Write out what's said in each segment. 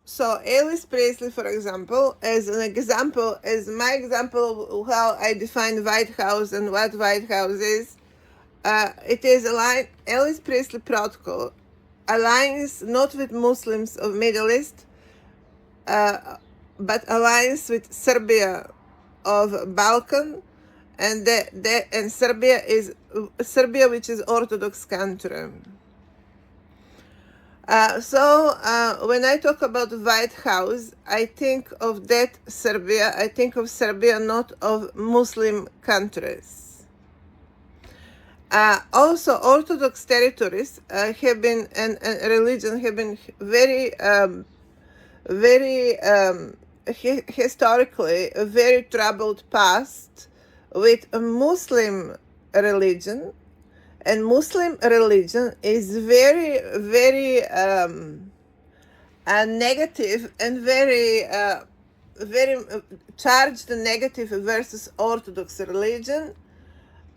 So Elvis Presley, for example, as my example of how I define White House and what White House is. It is aligned. Elvis Presley protocol aligns not with Muslims of Middle East, but aligns with Serbia of Balkan, and Serbia, which is Orthodox country. When I talk about White House, I think of that Serbia. I think of Serbia, not of Muslim countries. Also, Orthodox territories have been, and religion have been historically a very troubled past with a Muslim religion. And Muslim religion is very, very negative and very charged negative versus Orthodox religion,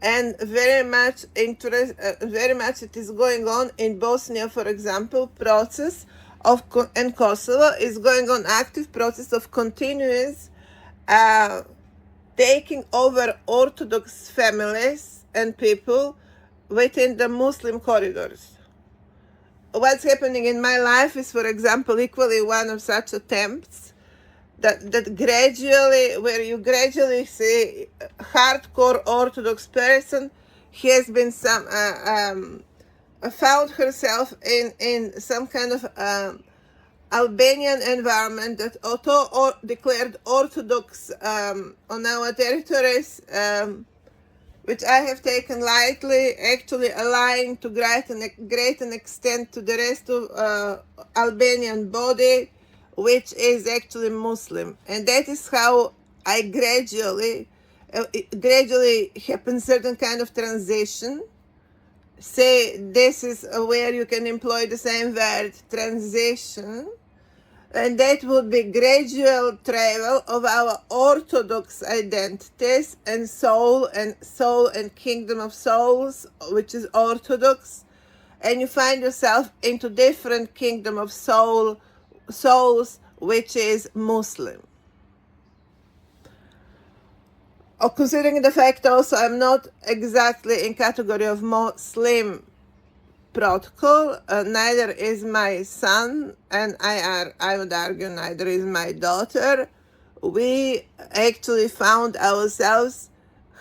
and very much it is going on in Bosnia, for example. Process of and Kosovo is going on, active process of continuous taking over Orthodox families and people within the Muslim corridors. What's happening in my life is, for example, equally one of such attempts that gradually, where you gradually see a hardcore Orthodox person has been found herself in some kind of Albanian environment that auto declared Orthodox on our territories, which I have taken lightly, actually aligned to great an extent to the rest of Albanian body, which is actually Muslim. And that is how I gradually happen certain kind of transition. Say this is where you can employ the same word, transition. And that would be gradual travel of our Orthodox identities and soul and kingdom of souls, which is Orthodox, and you find yourself into different kingdom of souls, which is Muslim. Considering the fact also I'm not exactly in category of Muslim protocol, neither is my son, and I would argue neither is my daughter. We actually found ourselves,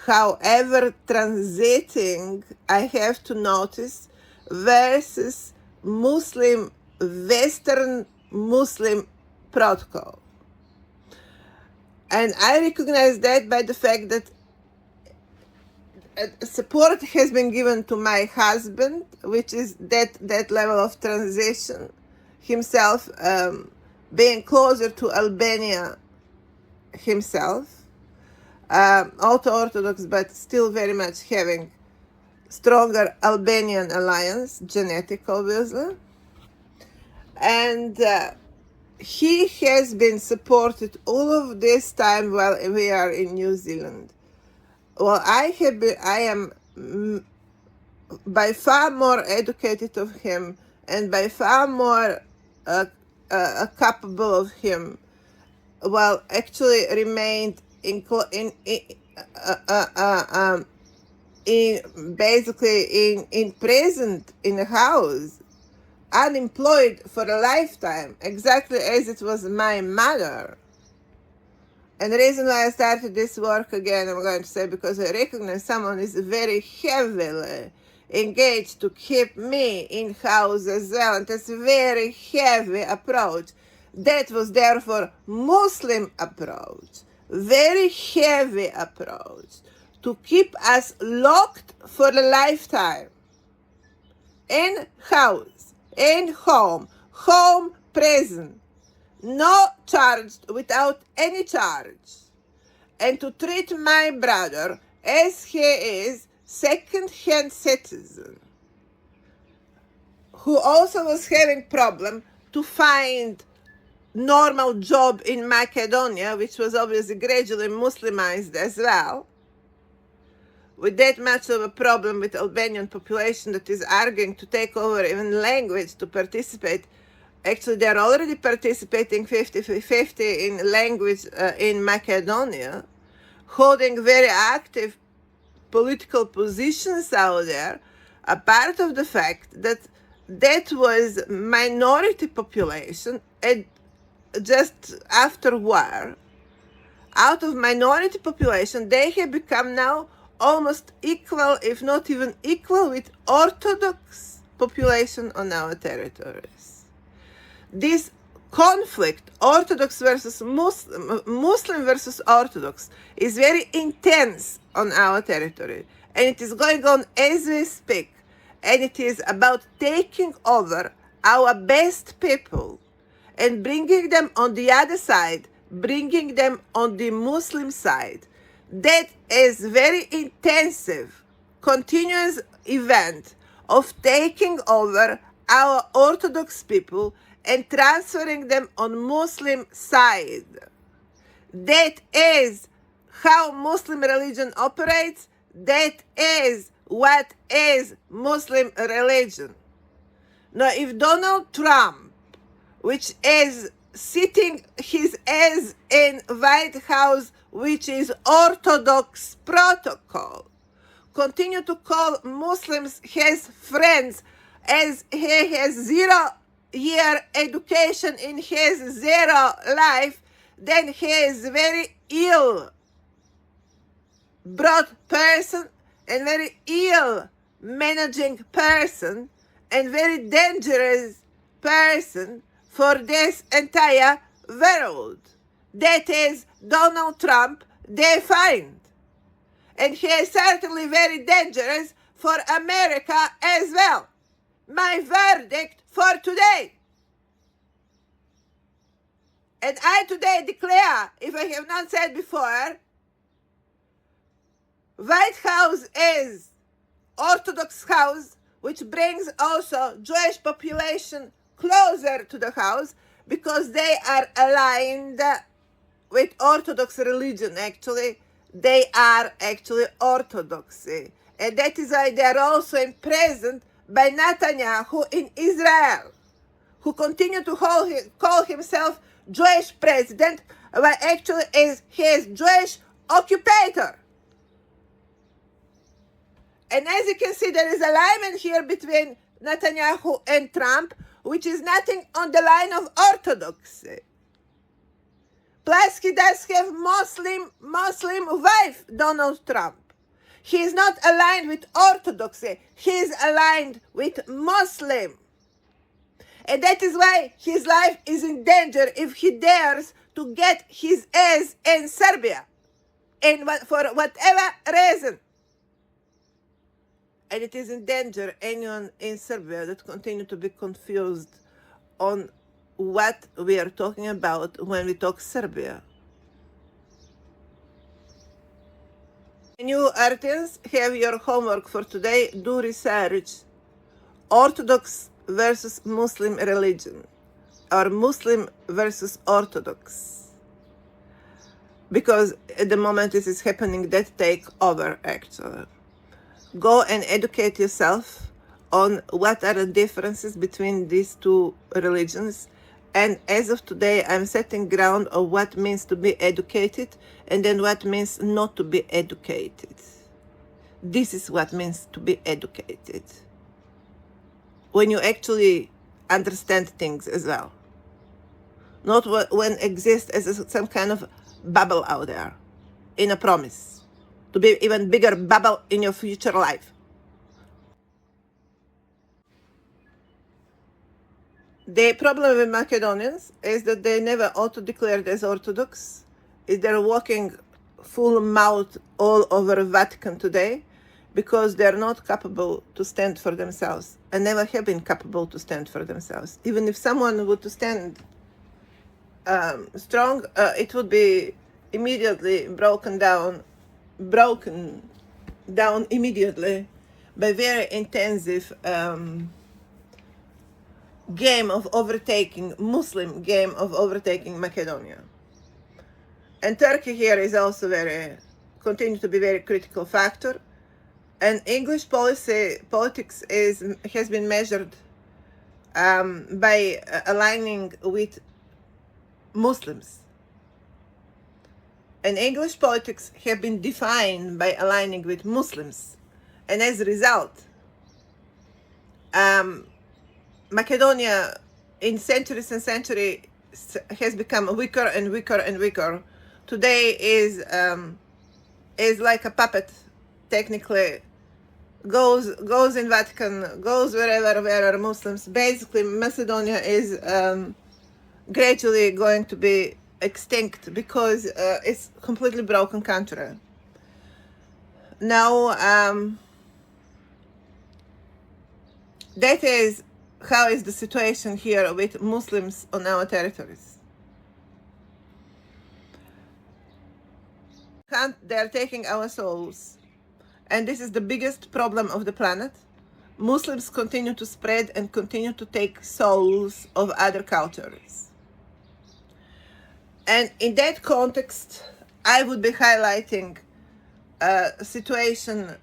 however, transiting, I have to notice, versus Western Muslim protocol. And I recognize that by the fact that support has been given to my husband, which is that level of transition, himself being closer to Albania himself, also Orthodox, but still very much having stronger Albanian alliance, genetic obviously. And he has been supported all of this time while we are in New Zealand. Well, I am by far more educated of him and by far more capable of him. Well, actually remained in present in a house, unemployed for a lifetime, exactly as it was my mother. And the reason why I started this work again, I'm going to say, because I recognize someone is very heavily engaged to keep me in house as well. And that's a very heavy approach. That was therefore Muslim approach, very heavy approach to keep us locked for a lifetime in house, in home prison. No charged, without any charge, and to treat my brother as he is second-hand citizen, who also was having problem to find normal job in Macedonia, which was obviously gradually Muslimized as well, with that much of a problem with Albanian population that is arguing to take over even language to participate Actually, they're already participating 50-50 in language in Macedonia, holding very active political positions out there, a part of the fact that that was minority population and just after war. Out of minority population, they have become now almost equal, if not even equal, with Orthodox population on our territories. This conflict, Orthodox versus Muslim versus Orthodox, is very intense on our territory, and it is going on as we speak, and it is about taking over our best people and bringing them on the other side, bringing them on the Muslim side. That is very intensive, continuous event of taking over our Orthodox people and transferring them on Muslim side. That is how Muslim religion operates. That is what is Muslim religion. Now, if Donald Trump, which is sitting his ass in White House, which is Orthodox protocol, continue to call Muslims his friends as he has 0-year education in his zero life, then he is very ill brought person and very ill managing person and very dangerous person for this entire world. That is Donald Trump defined. And he is certainly very dangerous for America as well. My verdict for today. And I today declare, if I have not said before, White House is Orthodox house, which brings also Jewish population closer to the house because they are aligned with Orthodox religion. Actually, they are actually Orthodoxy. And that is why they are also imprisoned by Netanyahu in Israel, who continue to call himself Jewish president, but actually he is Jewish occupator. And as you can see, there is alignment here between Netanyahu and Trump, which is nothing on the line of orthodoxy. Plus, he does have Muslim wife, Donald Trump. He is not aligned with orthodoxy. He is aligned with Muslim. And that is why his life is in danger if he dares to get his ass in Serbia, and for whatever reason. And it is in danger anyone in Serbia that continue to be confused on what we are talking about when we talk Serbia. And you Artians have your homework for today. Do research Orthodox versus Muslim religion, or Muslim versus Orthodox, because at the moment this is happening, that take over actually. Go and educate yourself on what are the differences between these two religions. And as of today, I'm setting ground of what means to be educated and then what means not to be educated. This is what means to be educated, when you actually understand things as well. Not when exists as some kind of bubble out there in a promise to be even bigger bubble in your future life. The problem with Macedonians is that they never auto-declared as Orthodox. They're walking full mouth all over Vatican today because they're not capable to stand for themselves and never have been capable to stand for themselves. Even if someone were to stand strong, it would be immediately broken down immediately by very intensive game of overtaking, Muslim game of overtaking Macedonia. And Turkey here is also continue to be very critical factor. And English politics has been measured by aligning with Muslims. And English politics have been defined by aligning with Muslims. And as a result, Macedonia in centuries and centuries has become weaker and weaker and weaker. Today is like a puppet, technically. Goes in Vatican, goes wherever there are Muslims. Basically, Macedonia is gradually going to be extinct because it's completely broken country. Now, that is how is the situation here with Muslims on our territories. They are taking our souls. And this is the biggest problem of the planet. Muslims continue to spread and continue to take souls of other cultures. And in that context, I would be highlighting a situation,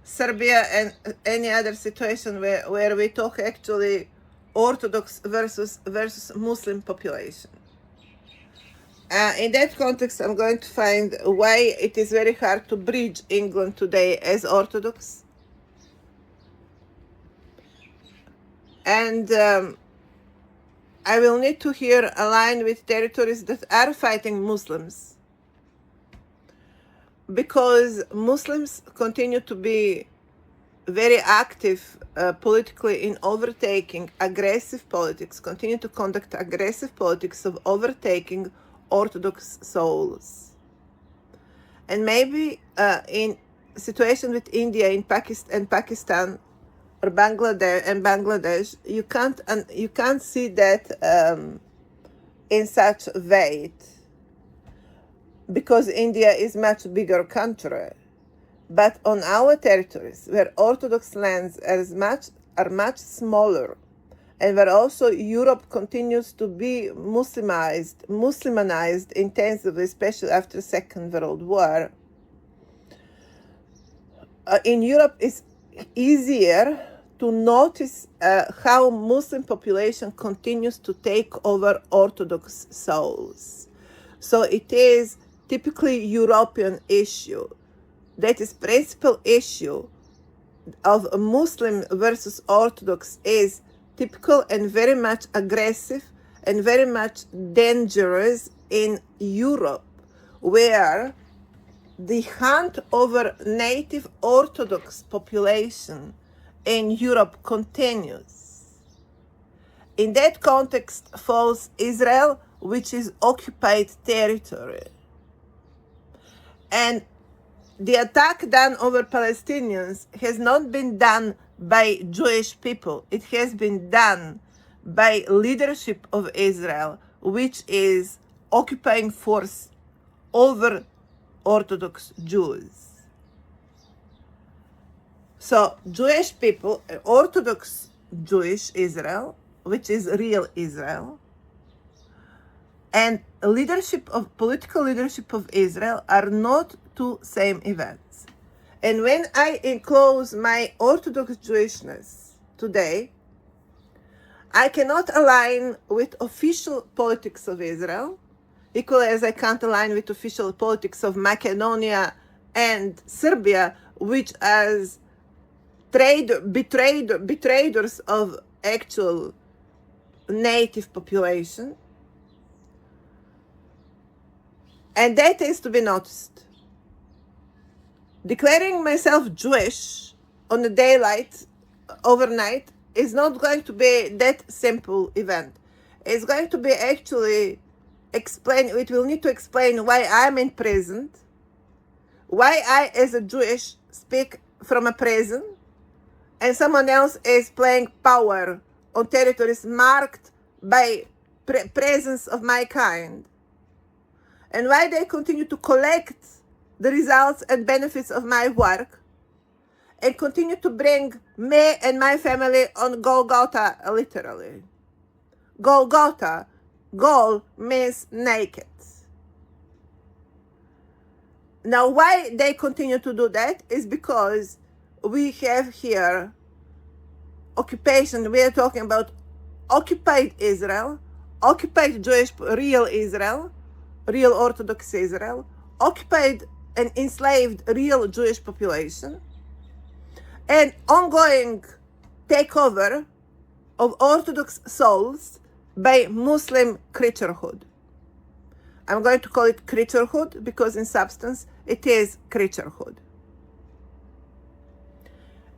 Serbia and any other situation where we talk actually Orthodox versus Muslim population. In that context, I'm going to find why it is very hard to bridge England today as Orthodox. And I will need to here align with territories that are fighting Muslims, because Muslims continue to be very active politically in overtaking aggressive politics, continue to conduct aggressive politics of overtaking Orthodox souls. And maybe in situation with India and Pakistan or Bangladesh, you can't see that in such weight, because India is much bigger country. But on our territories, where Orthodox lands are much smaller, and where also Europe continues to be Muslimanized intensively, especially after the Second World War. In Europe, it's easier to notice how Muslim population continues to take over Orthodox souls. So it is typically European issue. That is principal issue of Muslim versus Orthodox is typical and very much aggressive and very much dangerous in Europe, where the hunt over native Orthodox population in Europe continues. In that context falls Israel, which is occupied territory. And the attack done over Palestinians has not been done by Jewish people. It has been done by leadership of Israel, which is occupying force over Orthodox Jews. So Jewish people, Orthodox Jewish Israel, which is real Israel, and political leadership of Israel are not two same events. And when I enclose my Orthodox Jewishness today, I cannot align with official politics of Israel, equally as I can't align with official politics of Macedonia and Serbia, which as betrayers of actual native population. And that is to be noticed. Declaring myself Jewish on the daylight, overnight, is not going to be that simple event. It's going to be actually it will need to explain why I'm in prison, why I as a Jewish speak from a prison, and someone else is playing power on territories marked by presence of my kind, and why they continue to collect the results and benefits of my work and continue to bring me and my family on Golgotha, literally. Golgotha, Gol means naked. Now, why they continue to do that is because we have here occupation. We are talking about occupied Israel, occupied Jewish, real Israel, real Orthodox Israel, occupied and enslaved real Jewish population, and ongoing takeover of Orthodox souls by Muslim creaturehood. I'm going to call it creaturehood because in substance it is creaturehood.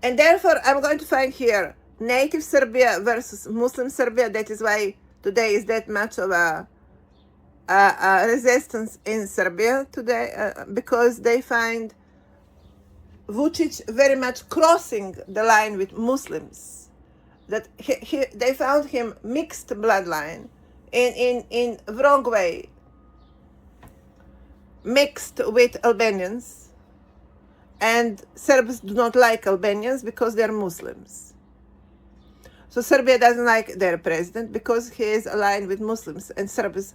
And therefore I'm going to find here native Serbia versus Muslim Serbia. That is why today is that much of a resistance in Serbia today, because they find Vučić very much crossing the line with Muslims. That they found him mixed bloodline in wrong way, mixed with Albanians, and Serbs do not like Albanians because they're Muslims. So Serbia doesn't like their president because he is aligned with Muslims, and Serbs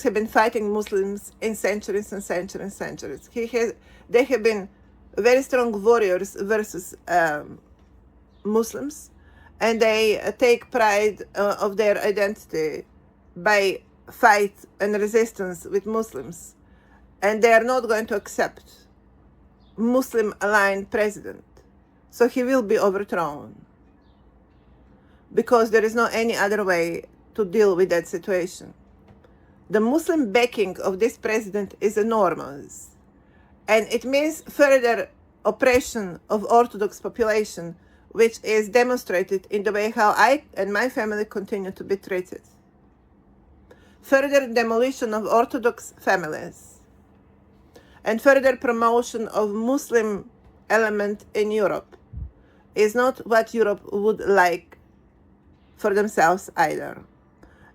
have been fighting Muslims in centuries and centuries and centuries. They have been very strong warriors versus Muslims, and they take pride of their identity by fight and resistance with Muslims, and they are not going to accept Muslim-aligned president. So he will be overthrown because there is no any other way to deal with that situation. The Muslim backing of this president is enormous, and it means further oppression of Orthodox population, which is demonstrated in the way how I and my family continue to be treated. Further demolition of Orthodox families, and further promotion of Muslim element in Europe is not what Europe would like for themselves either.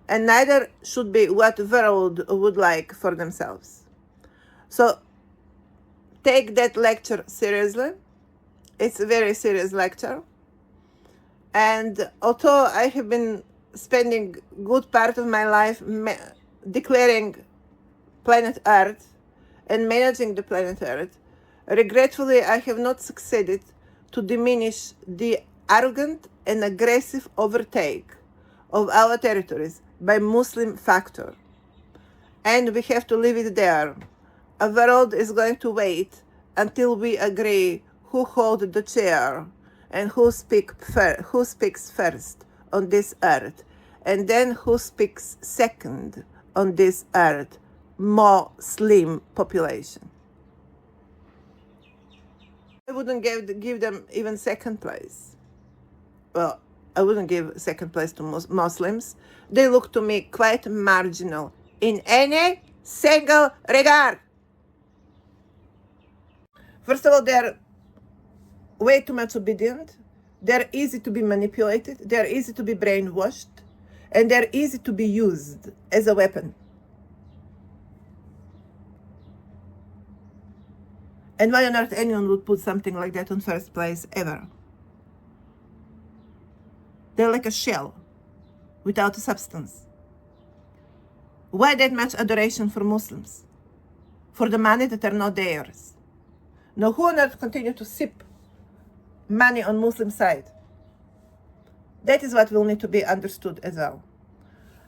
And neither should be what the world would like for themselves. So take that lecture seriously. It's a very serious lecture. And although I have been spending good part of my life declaring planet Earth and managing the planet Earth, regretfully I have not succeeded to diminish the arrogant and aggressive overtake of our territories by Muslim factor. And we have to leave it there. A world is going to wait until we agree who holds the chair and who speaks first on this earth, and then who speaks second on this earth, Muslim population. I wouldn't give them even second place. Well, I wouldn't give second place to Muslims. They look to me quite marginal in any single regard. First of all, they're way too much obedient. They're easy to be manipulated. They're easy to be brainwashed. And they're easy to be used as a weapon. And why on earth anyone would put something like that on first place ever? They're like a shell without a substance. Why that much adoration for Muslims? For the money that are not theirs. Now, who on earth continue to sip money on Muslim side? That is what will need to be understood as well.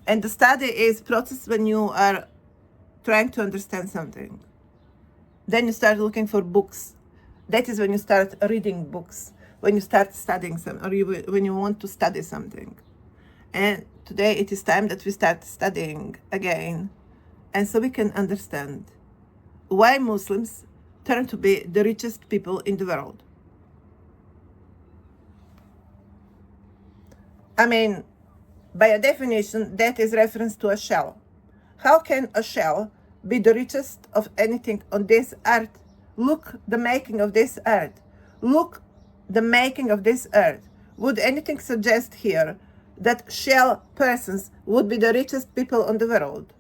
And the study is process when you are trying to understand something. Then you start looking for books. That is when you start reading books, when you start studying something, or when you want to study something. And today it is time that we start studying again, and so we can understand why Muslims turn to be the richest people in the world. I mean, by a definition, that is reference to a shell. How can a shell be the richest of anything on this earth? Look the making of this earth. Look the making of this earth. Would anything suggest here that shell persons would be the richest people on the world?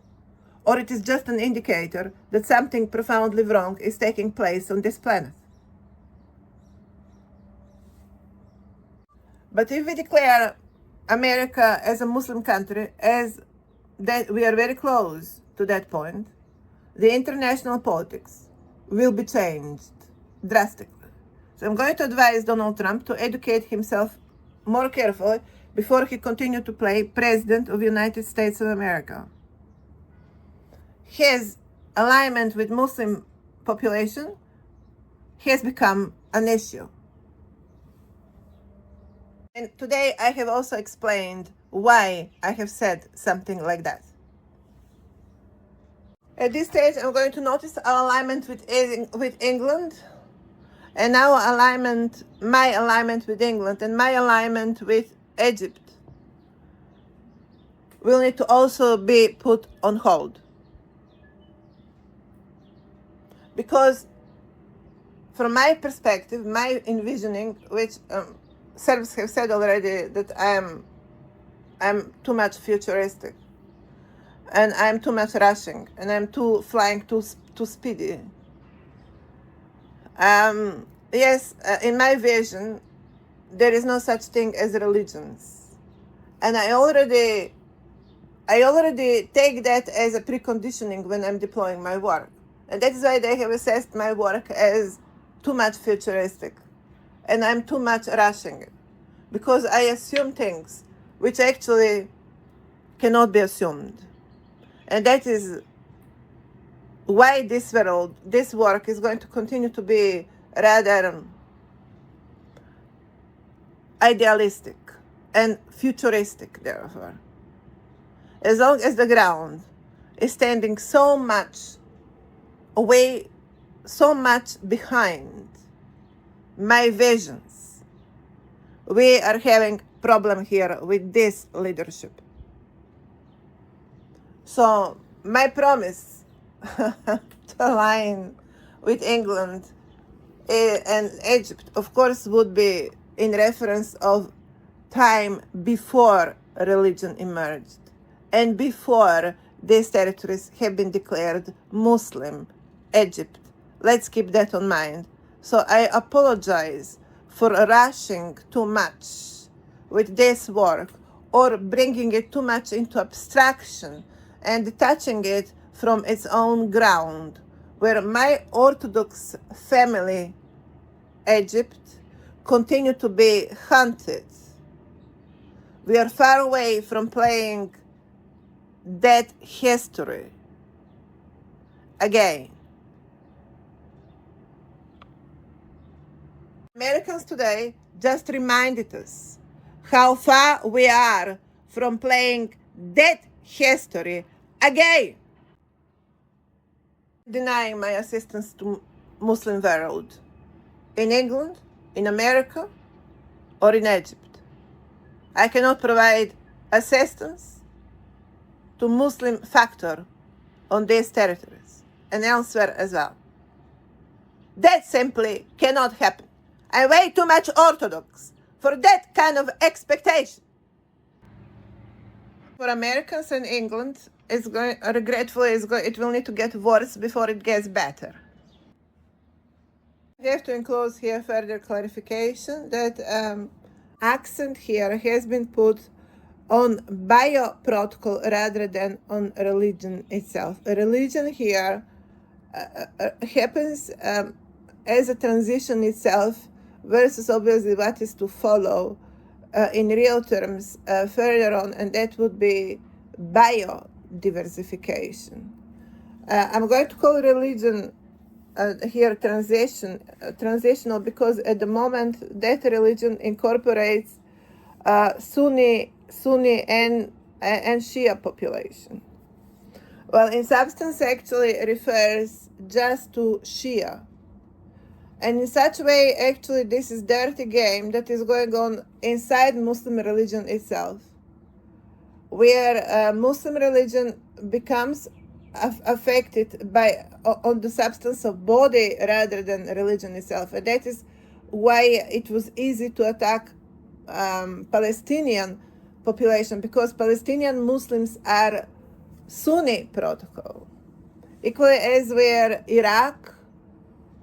Or it is just an indicator that something profoundly wrong is taking place on this planet? But if we declare America as a Muslim country, as that we are very close to that point, the international politics will be changed drastically. So I'm going to advise Donald Trump to educate himself more carefully before he continued to play President of the United States of America. His alignment with Muslim population has become an issue. And today I have also explained why I have said something like that. At this stage, I'm going to notice our alignment with England, and our alignment, my alignment with England, and my alignment with Egypt will need to also be put on hold. Because from my perspective, my envisioning, which Serbs have said already that I'm too much futuristic, and I'm too much rushing, and I'm flying too speedy. Yes, in my vision, there is no such thing as religions, and I already take that as a preconditioning when I'm deploying my work, and that is why they have assessed my work as too much futuristic, and I'm too much rushing it, because I assume things which actually cannot be assumed. And that is why this work is going to continue to be rather idealistic and futuristic, therefore. As long as the ground is standing so much away, so much behind my visions, we are having problem here with this leadership. So my promise to align with England and Egypt, of course, would be in reference of time before religion emerged and before these territories have been declared Muslim. Egypt. Let's keep that in mind. So I apologize for rushing too much with this work, or bringing it too much into abstraction and detaching it from its own ground, where my Orthodox family, Egypt, continue to be hunted. We are far away from playing that history again. Americans today just reminded us how far we are from playing that history again. Denying my assistance to Muslim world in England, in America, or in Egypt. I cannot provide assistance to Muslim factor on these territories and elsewhere as well. That simply cannot happen. I'm way too much Orthodox for that kind of expectation. For Americans in England, it will need to get worse before it gets better. We have to enclose here further clarification that accent here has been put on bioprotocol rather than on religion itself. Religion here happens as a transition itself, versus obviously what is to follow in real terms further on, and that would be biodiversification. I'm going to call religion here transitional, because at the moment that religion incorporates Sunni and Shia population. Well, in substance actually refers just to Shia. And in such a way, actually, this is dirty game that is going on inside Muslim religion itself, where Muslim religion becomes affected by on the substance of body rather than religion itself. And that is why it was easy to attack Palestinian population, because Palestinian Muslims are Sunni protocol, equally as were Iraq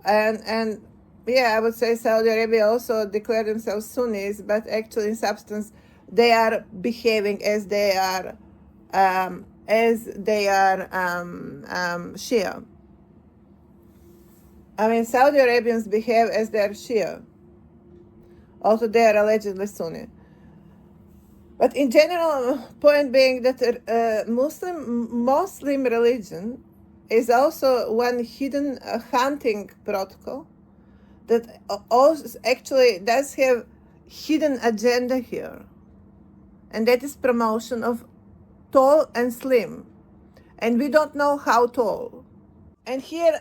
and yeah, I would say Saudi Arabia also declare themselves Sunnis, but actually in substance they are behaving as they are Shia. I mean, Saudi Arabians behave as they are Shia, although they are allegedly Sunni. But in general, point being that Muslim religion is also one hidden hunting protocol that also actually does have hidden agenda here, and that is promotion of tall and slim, and we don't know how tall. And here,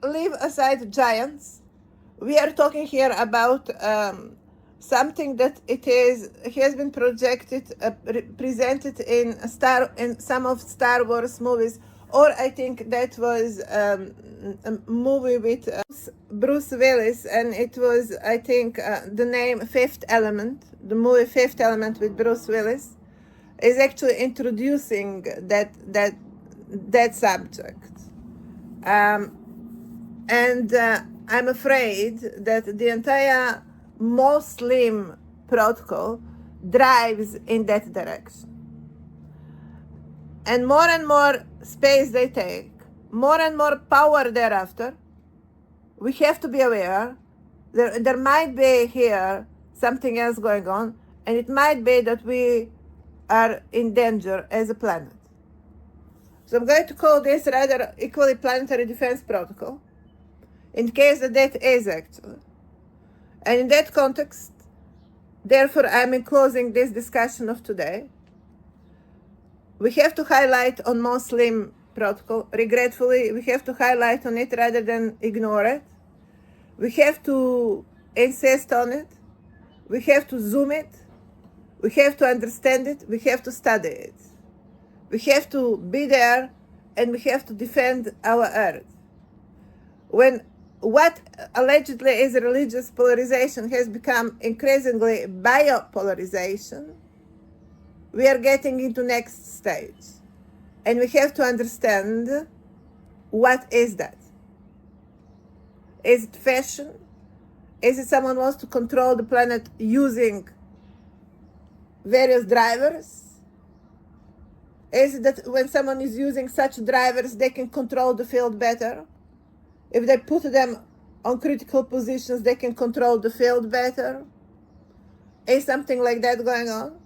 leave aside giants. We are talking here about something that has been projected, presented in some of Star Wars movies, or I think that was a movie with Bruce Willis, and it was, I think, the name Fifth Element. The movie Fifth Element with Bruce Willis is actually introducing that subject. And I'm afraid that the entire Muslim protocol drives in that direction. And more space they take, more and more power thereafter, we have to be aware there might be here something else going on, and it might be that we are in danger as a planet. So I'm going to call this rather equally planetary defense protocol, in case that is actually. And in that context, therefore, I'm enclosing this discussion of today. We have to highlight on Muslim protocol. Regretfully, we have to highlight on it rather than ignore it. We have to insist on it. We have to zoom it. We have to understand it. We have to study it. We have to be there, and we have to defend our earth. When what allegedly is religious polarization has become increasingly biopolarization, we are getting into next stage. And we have to understand, what is that? Is it fashion? Is it someone wants to control the planet using various drivers? Is it that when someone is using such drivers, they can control the field better? If they put them on critical positions, they can control the field better? Is something like that going on?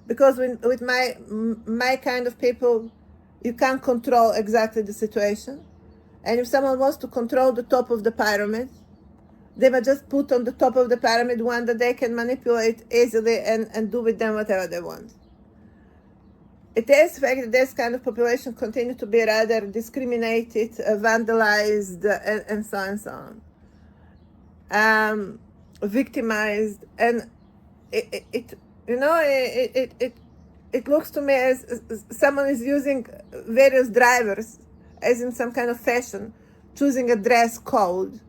Because with my kind of people, you can't control exactly the situation. And if someone wants to control the top of the pyramid, they might just put on the top of the pyramid one that they can manipulate easily and do with them whatever they want. It is fact that this kind of population continue to be rather discriminated, vandalized, and so on, victimized, and it looks to me as someone is using various drivers, as in some kind of fashion, choosing a dress code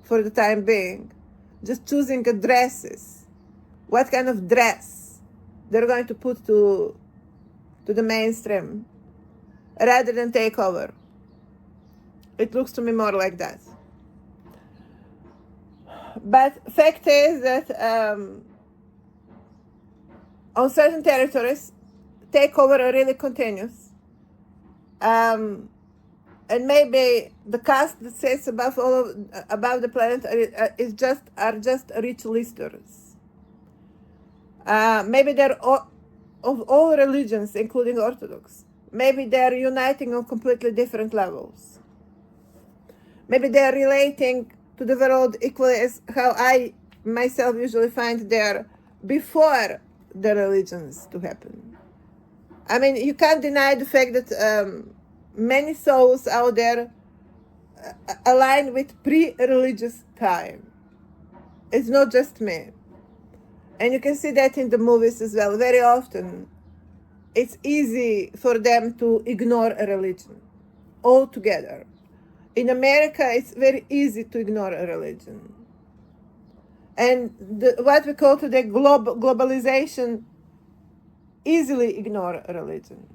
for the time being, just choosing a dresses, what kind of dress they're going to put to the mainstream, rather than take over. It looks to me more like that. But fact is that on certain territories, takeover really continues. And maybe the caste that sits above the planet are just rich listers. Maybe they're of all religions, including Orthodox. Maybe they're uniting on completely different levels. Maybe they're relating to the world equally as how I myself usually find there before the religions to happen. I mean, you can't deny the fact that many souls out there align with pre-religious time. It's not just me. And you can see that in the movies as well. Very often, it's easy for them to ignore a religion altogether. In America, it's very easy to ignore a religion. And what we call today globalization easily ignore a religion.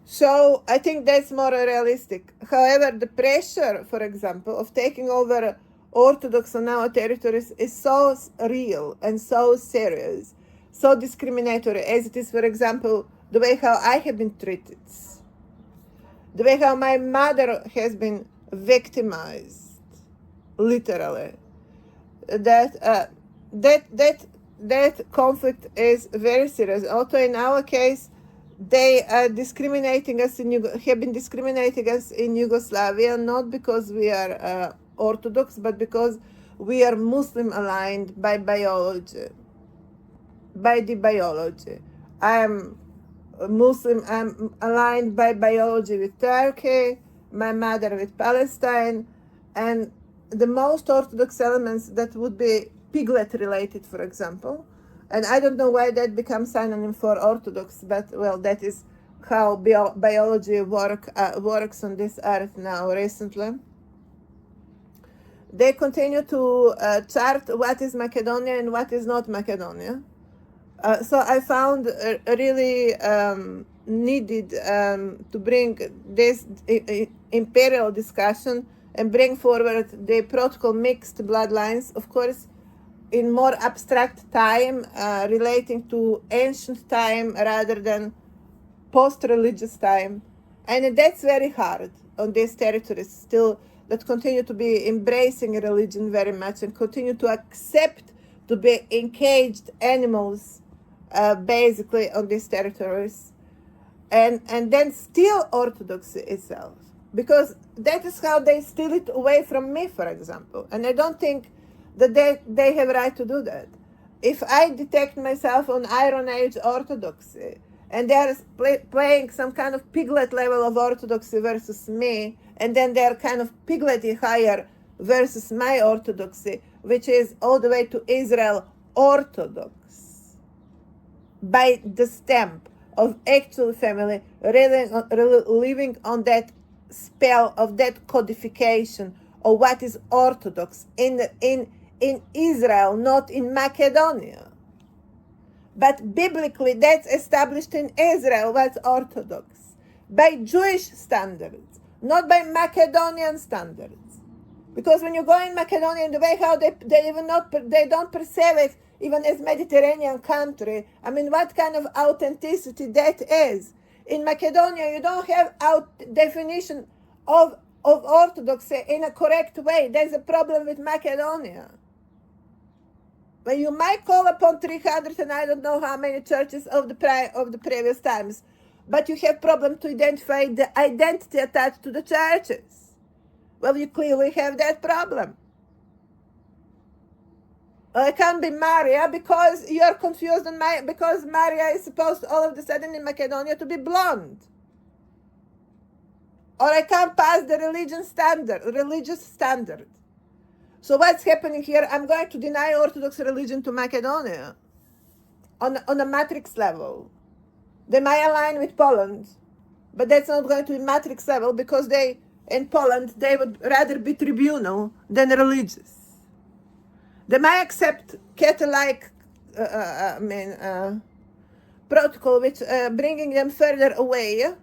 So I think that's more realistic. However, the pressure, for example, of taking over Orthodox on our territories is so real and so serious, so discriminatory, as it is, for example, the way how I have been treated, the way how my mother has been victimized, literally, that that conflict is very serious. Also, in our case, they are discriminating us have been discriminating us in Yugoslavia, not because we are Orthodox, but because we are Muslim aligned by biology. By the biology, I'm Muslim. I'm aligned by biology with Turkey. My mother with Palestine, and the most Orthodox elements that would be piglet related, for example. And I don't know why that becomes synonym for Orthodox, but well, that is how biology works on this earth now recently. They continue to chart what is Macedonia and what is not Macedonia. So I found really needed to bring this imperial discussion and bring forward the protocol mixed bloodlines, of course, in more abstract time, relating to ancient time rather than post-religious time. And that's very hard on these territories still that continue to be embracing religion very much and continue to accept to be encaged animals, basically, on these territories. And then steal Orthodoxy itself. Because that is how they steal it away from me, for example. And I don't think that they have a right to do that. If I detect myself on Iron Age Orthodoxy, and they are playing some kind of piglet level of Orthodoxy versus me, and then they are kind of piglety higher versus my Orthodoxy, which is all the way to Israel Orthodox, by the stamp of actual family, really living on that spell of that codification of what is Orthodox in Israel, not in Macedonia. But biblically, that's established in Israel, what's Orthodox, by Jewish standards, not by Macedonian standards. Because when you go in Macedonia, the way how they don't perceive it even as Mediterranean country. I mean, what kind of authenticity that is? In Macedonia, you don't have definition of Orthodoxy in a correct way. There's a problem with Macedonia. But you might call upon 300 and I don't know how many churches of the previous times, but you have problem to identify the identity attached to the churches. Well, you clearly have that problem. It can't be Maria because you're confused because Maria is supposed all of a sudden in Macedonia to be blonde. Or I can't pass the religious standard. So what's happening here? I'm going to deny Orthodox religion to Macedonia on a matrix level. They might align with Poland, but that's not going to be matrix level because in Poland, they would rather be tribunal than religious. They might accept Catholic protocol, which bringing them further away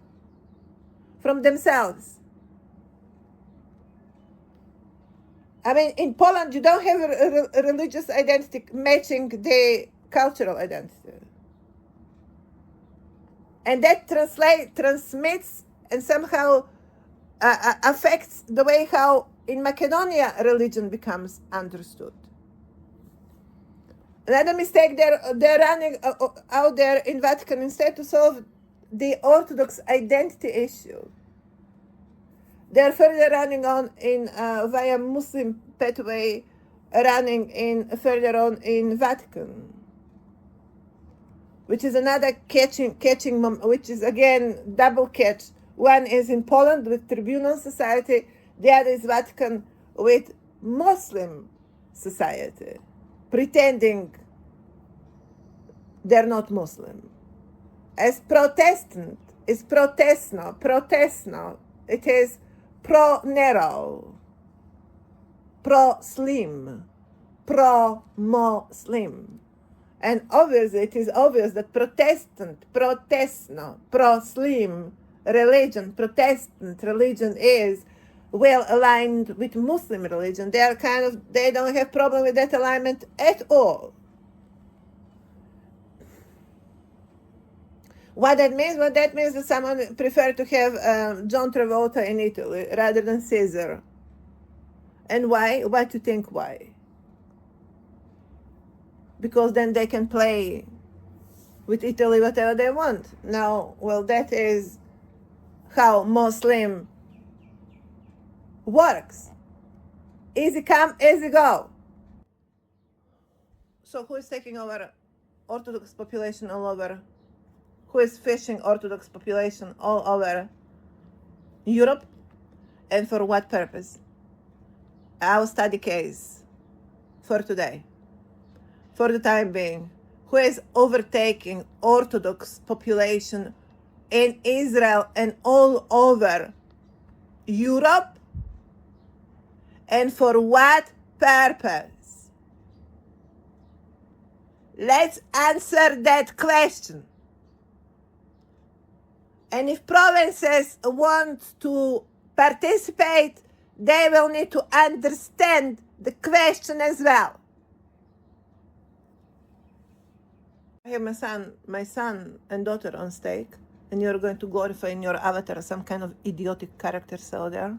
from themselves. I mean, in Poland, you don't have a religious identity matching the cultural identity. And that transmits and somehow affects the way how in Macedonia religion becomes understood. Another mistake, they're running out there in Vatican instead to solve the Orthodox identity issue. They're further running on in via Muslim pathway, running further on in Vatican, which is another catching, which is again double catch. One is in Poland with tribunal society, the other is Vatican with Muslim society, pretending they're not Muslim. As Protestant is protestno, it is pro-Nero, pro-Slim, pro-Muslim. And obviously, it is obvious that Protestant, protestno, pro-Slim religion, Protestant religion is well aligned with Muslim religion. They don't have problem with that alignment at all. What that means that someone prefer to have John Travolta in Italy rather than Caesar. And why? What do you think why? because then they can play with Italy whatever they want. Now, well, that is how Muslim works. Easy come, easy go. So who is taking over Orthodox population all over? Who is fishing Orthodox population all over Europe? And for what purpose? Our study case for today, for the time being, who is overtaking Orthodox population in Israel and all over Europe, and for what purpose? Let's answer that question. And if provinces want to participate, they will need to understand the question as well. I have my son and daughter on stake, and you're going to glorify in your avatar some kind of idiotic characters out there,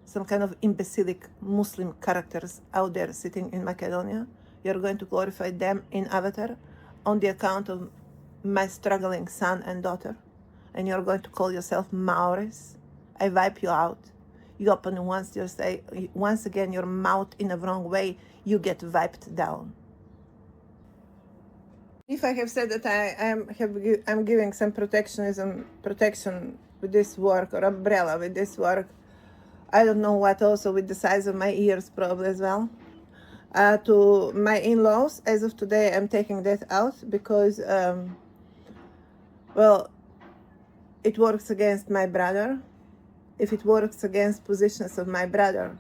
some kind of imbecilic Muslim characters out there sitting in Macedonia. You're going to glorify them in avatar on the account of my struggling son and daughter, and you're going to call yourself Maoris. I wipe you out. You open once, you say once again your mouth in a wrong way, you get wiped down. If I have said that I'm giving some protection with this work, or umbrella with this work, I don't know what, also with the size of my ears probably as well. To my in-laws, as of today, I'm taking that out because, well, it works against my brother. If it works against positions of my brother,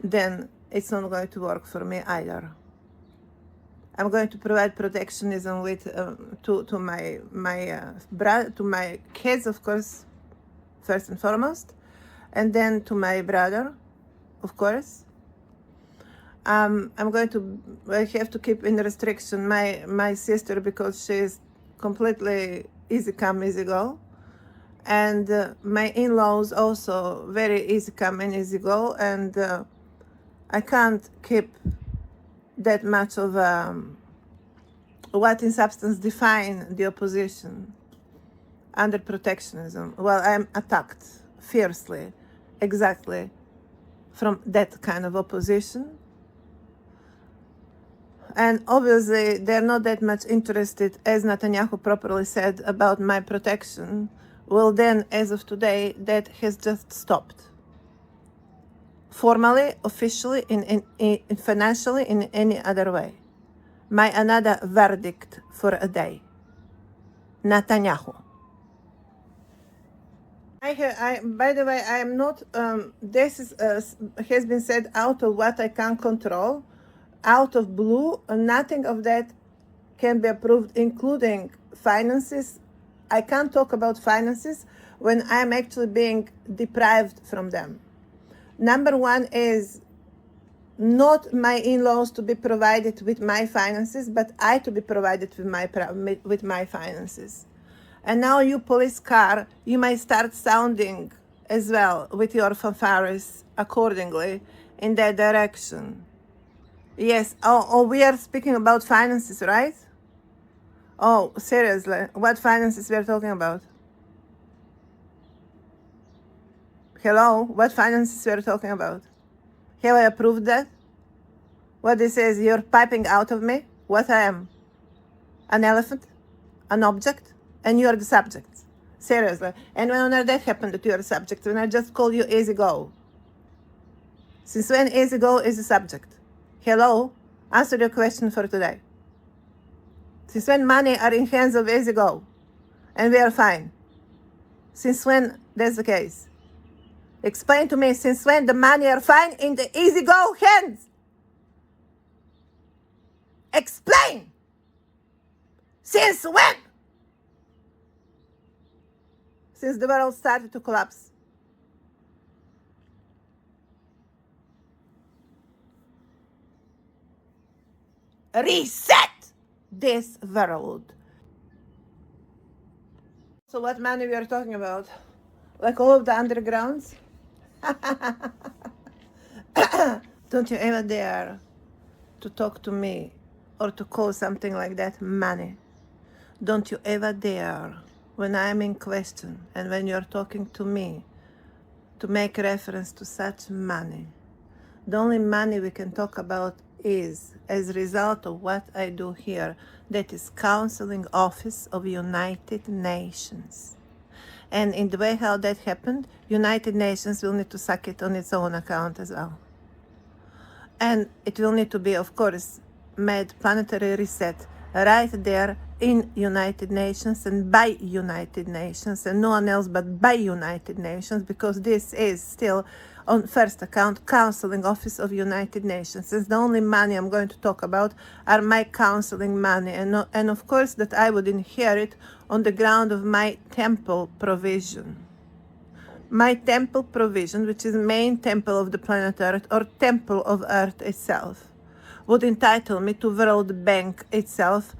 then it's not going to work for me either. I'm going to provide protectionism with to my kids, of course, first and foremost, and then to my brother, of course. I have to keep in restriction my sister, because she's completely easy come, easy go. And my in-laws also very easy come and easy go. And I can't keep that much of what in substance define the opposition under protectionism. Well, I'm attacked fiercely, exactly, from that kind of opposition. And obviously, they're not that much interested, as Netanyahu properly said, about my protection. Well, then, as of today, that has just stopped. Formally, officially, in financially, in any other way. My another verdict for a day. Netanyahu. By the way, I am not, this is, has been said out of what I can control, out of blue. Nothing of that can be approved, including finances. I can't talk about finances when I'm actually being deprived from them. Number one is not my in-laws to be provided with my finances, but I to be provided with my finances. And now you police car, you might start sounding as well with your fanfares accordingly in that direction. Yes, oh, we are speaking about finances, right? Oh, seriously, what finances we are talking about? Hello, what finances we are talking about? Have I approved that? What this is, you're piping out of me? What I am? An elephant? An object? And you're the subject. Seriously. And when that happened that you're the subject, when I just call you easy go? Since when easy go is the subject? Hello? Answer your question for today. Since when money are in hands of easy go? And we are fine. Since when that's the case? Explain to me, since when the money are fine in the easy go hands? Explain! Since when? Since the world started to collapse. Reset this world. So what money we are talking about? Like all of the undergrounds? Don't you ever dare to talk to me or to call something like that money. Don't you ever dare, when I'm in question and when you're talking to me, to make reference to such money. The only money we can talk about is as a result of what I do here, that is Counseling Office of United Nations. And in the way how that happened, United Nations will need to suck it on its own account as well. And it will need to be, of course, made planetary reset right there in United Nations and by United Nations and no one else but by United Nations, because this is still on first account Counseling Office of United Nations. It's the only money I'm going to talk about are my counseling money, and of course that I would inherit on the ground of my temple provision. My temple provision, which is main temple of the planet Earth or temple of Earth itself, would entitle me to World Bank itself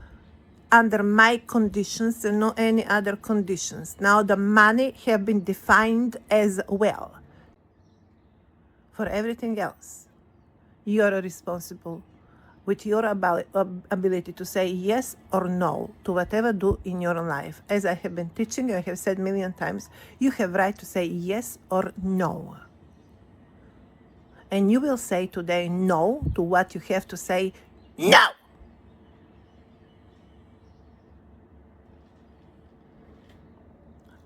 under my conditions and no any other conditions. Now the money have been defined as well. For everything else, you are responsible with your ability to say yes or no to whatever do in your life. As I have been teaching, I have said a million times, you have right to say yes or no. And you will say today no to what you have to say no.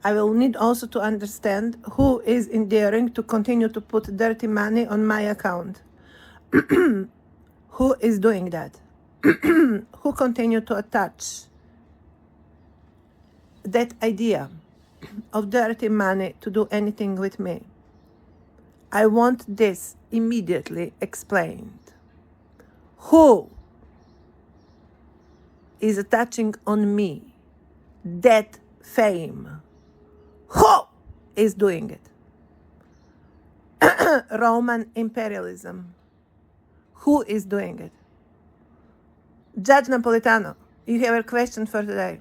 I will need also to understand who is endearing to continue to put dirty money on my account. Who is doing that? Who continue to attach that idea of dirty money to do anything with me? I want this immediately explained. Who is attaching on me that fame? Who is doing it? Roman imperialism. Who is doing it? Judge Napolitano, you have a question for today.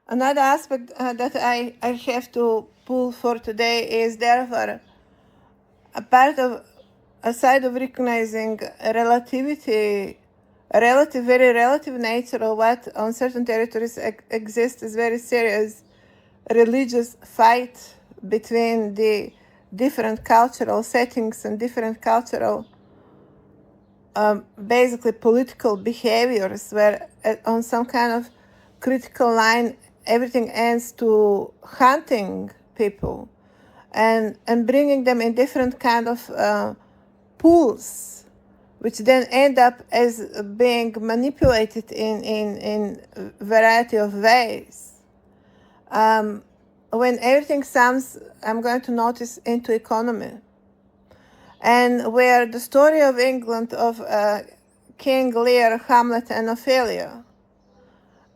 Another aspect that I have to pull for today is therefore a side of recognizing relativity, very relative nature of what on certain territories exists is very serious religious fight between the different cultural settings and different cultural basically political behaviors, where on some kind of critical line everything ends to hunting people and bringing them in different kind of pools, which then end up as being manipulated in variety of ways. When everything sums, I'm going to notice into economy, and where the story of England of King Lear, Hamlet, and Ophelia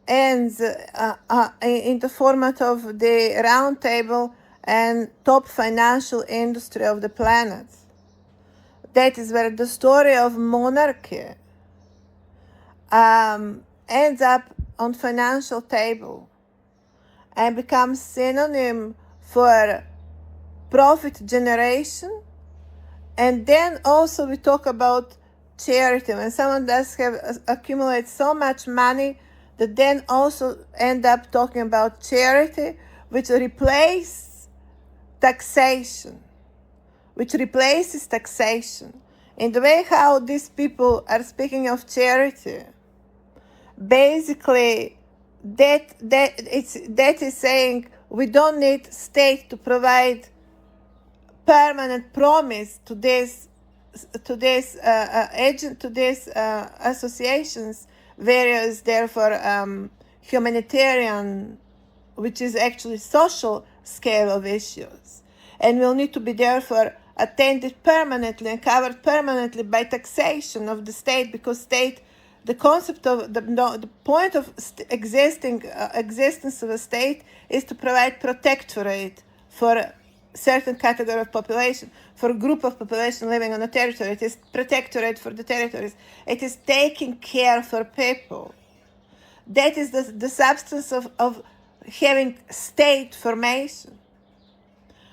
ends in the format of the round table and top financial industry of the planet. That is where the story of monarchy ends up on financial table and becomes synonym for profit generation. And then also we talk about charity. When someone does have accumulate so much money that then also end up talking about charity, which replaces taxation. In the way how these people are speaking of charity, basically that is saying we don't need state to provide permanent promise to these associations, whereas therefore humanitarian, which is actually social scale of issues, and will need to be therefore attended permanently and covered permanently by taxation of the state, because state, the concept of the point of existence of a state is to provide protectorate for certain category of population, for a group of population living on a territory. It is protectorate for the territories. It is taking care for people. That is the substance of having state formation.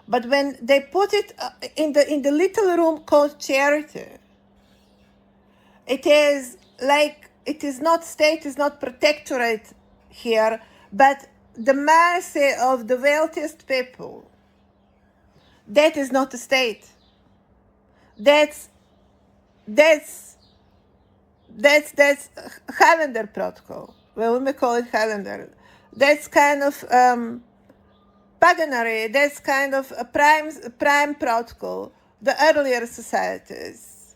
But when they put it in the little room called charity, it is like, it is not state, is not protectorate here, but the mercy of the wealthiest people. That is not a state. That's Highlander protocol. Well, we may call it Highlander. That's kind of paganary. That's kind of a prime protocol. The earlier societies,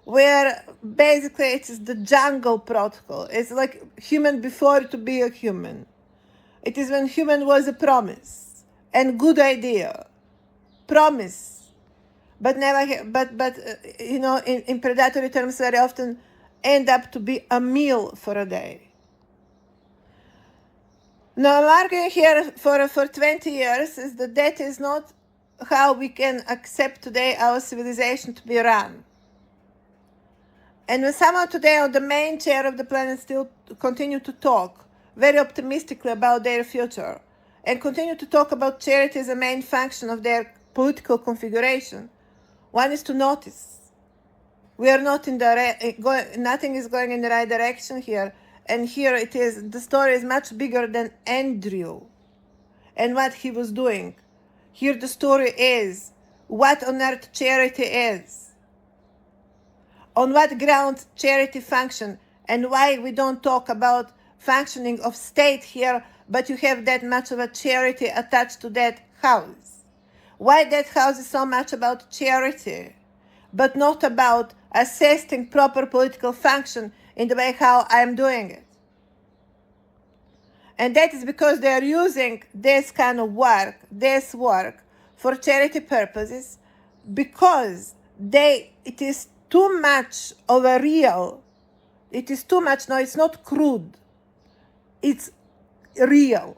where basically it is the jungle protocol. It's like human before to be a human. It is when human was a promise and good idea, promise, but never. But in predatory terms, very often end up to be a meal for a day. Now, I'm arguing here for 20 years is that is not how we can accept today our civilization to be run. And when someone today on the main chair of the planet still continue to talk very optimistically about their future and continue to talk about charity as a main function of their political configuration, one is to notice we are not in nothing is going in the right direction here. And here it is, the story is much bigger than Andrew and what he was doing. Here the story is what on earth charity is, on what ground charity function, and why we don't talk about functioning of state here, but you have that much of a charity attached to that house. Why that house is so much about charity, but not about assisting proper political function in the way how I'm doing it. And that is because they are using this kind of work, for charity purposes, because it is too much of a real, it is too much, no, it's not crude, it's real.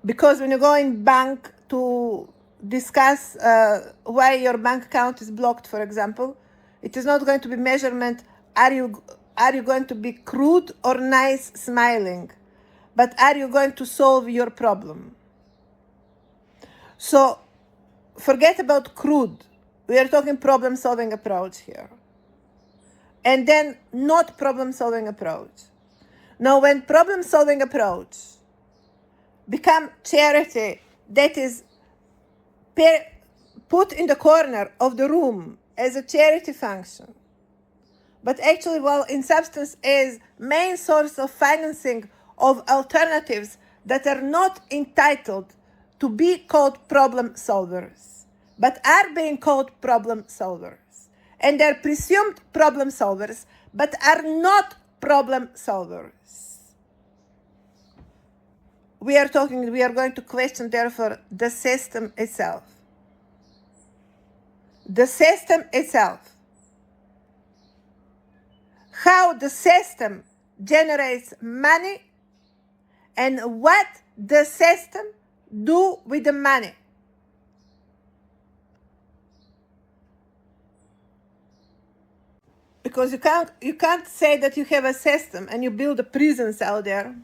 Because when you go in bank to discuss why your bank account is blocked, for example, it is not going to be measurement, are you going to be crude or nice smiling, but are you going to solve your problem? So forget about crude. We are talking problem solving approach here. And then not problem solving approach. Now when problem solving approach become charity that is put in the corner of the room as a charity function, but actually, well, in substance is main source of financing of alternatives that are not entitled to be called problem solvers, but are being called problem solvers. And they're presumed problem solvers, but are not problem solvers. We are going to question, therefore, the system itself. The system itself. How the system generates money and what the system do with the money. Because you can't say that you have a system and you build a prisons out there,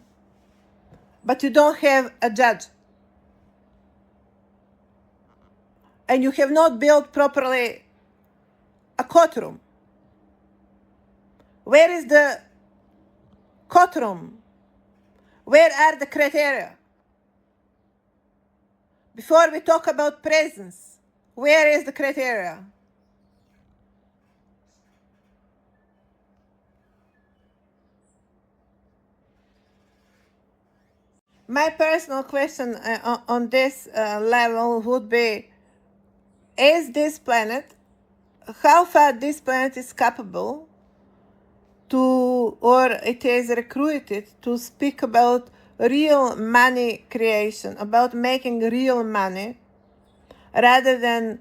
but you don't have a judge. And you have not built properly a courtroom. Where is the courtroom? Where are the criteria? Before we talk about presence, where is the criteria? My personal question on this level would be, is this planet, how far this planet is capable to, or it is recruited to speak about real money creation, about making real money, rather than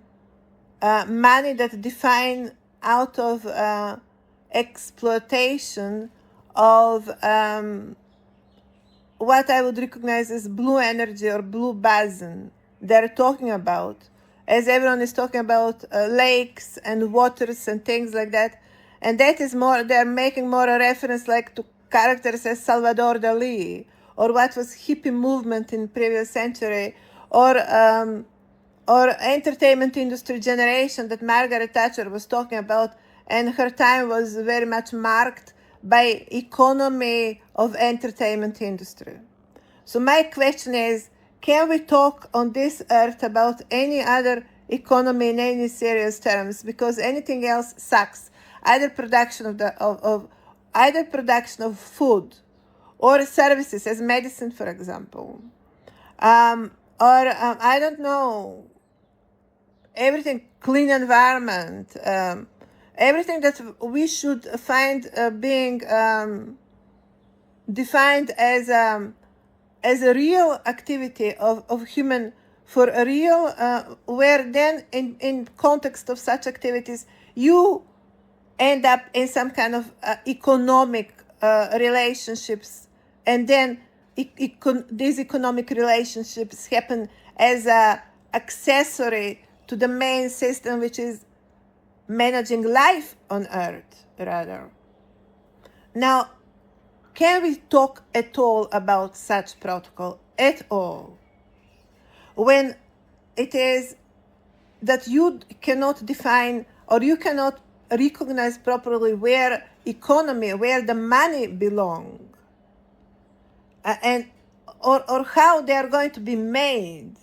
money that define out of exploitation of what I would recognize as blue energy or blue basin they're talking about, as everyone is talking about lakes and waters and things like that. And that is more, they're making more a reference like to characters as Salvador Dali or what was hippie movement in previous century, or entertainment industry generation that Margaret Thatcher was talking about, and her time was very much marked by economy of entertainment industry. So my question is, can we talk on this earth about any other economy in any serious terms? Because anything else sucks. Either production either production of food or services as medicine, for example, I don't know, everything, clean environment, everything that we should find being defined as a real activity of human, for a real, where then in context of such activities, you end up in some kind of economic relationships, and then these economic relationships happen as a accessory to the main system, which is managing life on earth, rather. Now, can we talk at all about such protocol at all, when it is that you cannot define, or you cannot recognize properly where the money belong, and or how they are going to be made,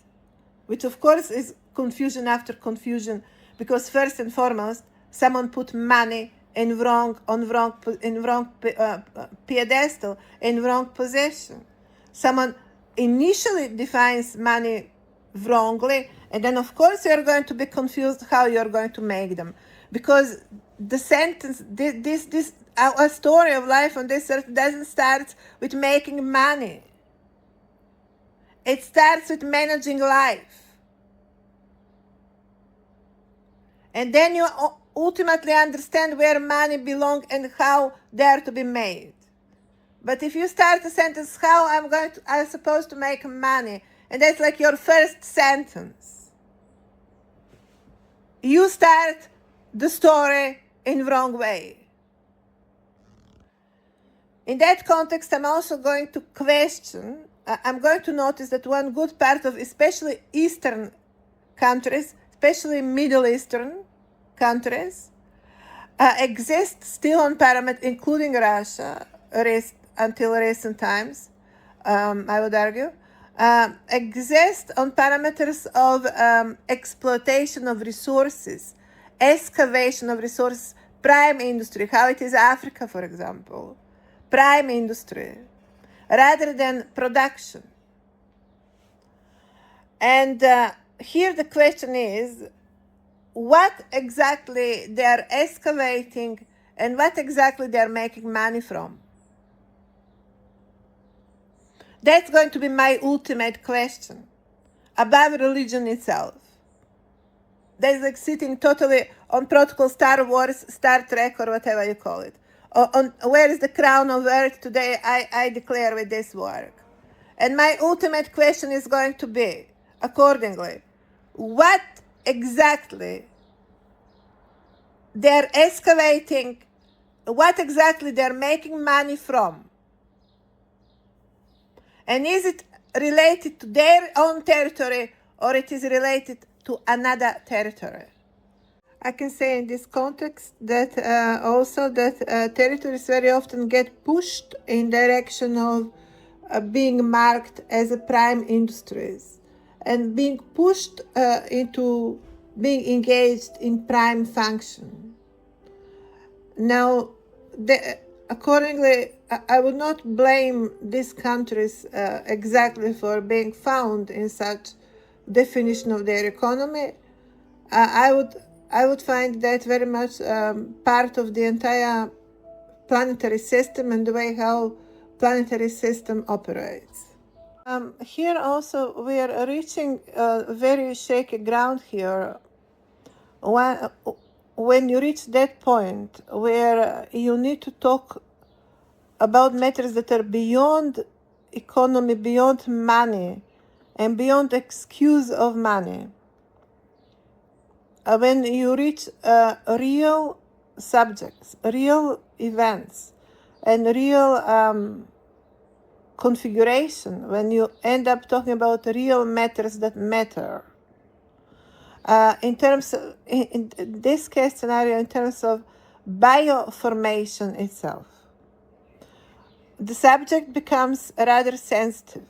which of course is confusion after confusion, because first and foremost, someone put money in wrong pedestal, in wrong position. Someone initially defines money wrongly, and then of course you're going to be confused how you're going to make them, because the sentence, this our story of life on this earth doesn't start with making money. It starts with managing life. And then you ultimately understand where money belongs and how they are to be made. But if you start a sentence, how I'm supposed to make money, and that's like your first sentence, you start the story in wrong way. In that context, I'm also going to question, I'm going to notice that one good part of especially Eastern countries, especially Middle Eastern countries, exist still on parameters, including Russia, until recent times, I would argue, exist on parameters of exploitation of resources, excavation of resources, prime industry, how it is Africa, for example, prime industry, rather than production. And here the question is, what exactly they are excavating and what exactly they are making money from? That's going to be my ultimate question, above religion itself. That's like sitting totally on protocol Star Wars, Star Trek, or whatever you call it. On where is the crown of earth today, I declare with this work. And my ultimate question is going to be, accordingly, what exactly they're excavating, what exactly they're making money from. And is it related to their own territory, or it is related to another territory? I can say in this context that also that territories very often get pushed in direction of being marked as a prime industries, and being pushed into being engaged in prime function. Now, accordingly, I would not blame these countries exactly for being found in such definition of their economy. I would find that very much part of the entire planetary system and the way how planetary system operates. Here also we are reaching very shaky ground here. When you reach that point where you need to talk about matters that are beyond economy, beyond money, and beyond excuse of money, when you reach real subjects, real events, and real configuration, when you end up talking about real matters that matter, in terms of, in this case scenario, in terms of bioformation itself, the subject becomes rather sensitive.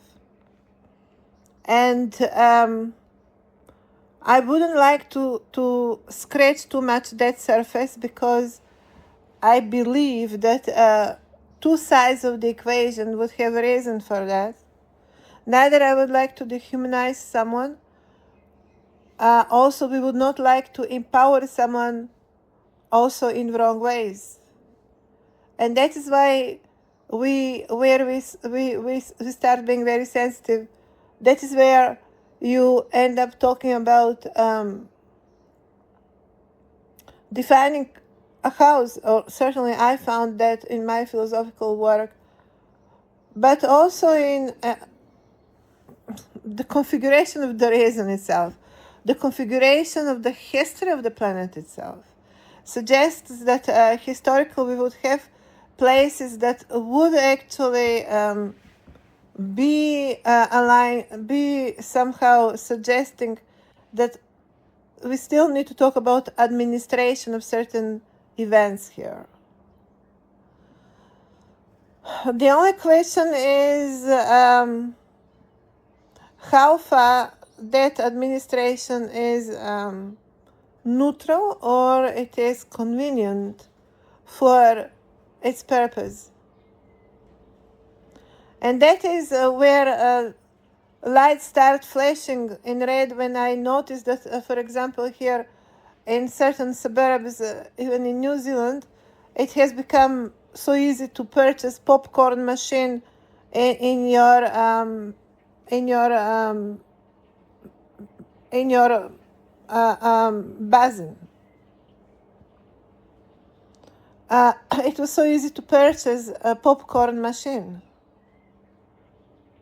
And I wouldn't like to scratch too much that surface, because I believe that two sides of the equation would have a reason for that. Neither I would like to dehumanize someone. Also, we would not like to empower someone also in wrong ways. And that is why we start being very sensitive. That is where you end up talking about defining a house, or certainly I found that in my philosophical work, but also in the configuration of the reason itself, the configuration of the history of the planet itself, suggests that historically we would have places that would actually be aligned, be somehow suggesting that we still need to talk about administration of certain events here. The only question is how far that administration is neutral, or it is convenient for its purpose. And that is where lights start flashing in red when I noticed that, for example, here in certain suburbs, even in New Zealand, it has become so easy to purchase popcorn machine in your basin. It was so easy to purchase a popcorn machine.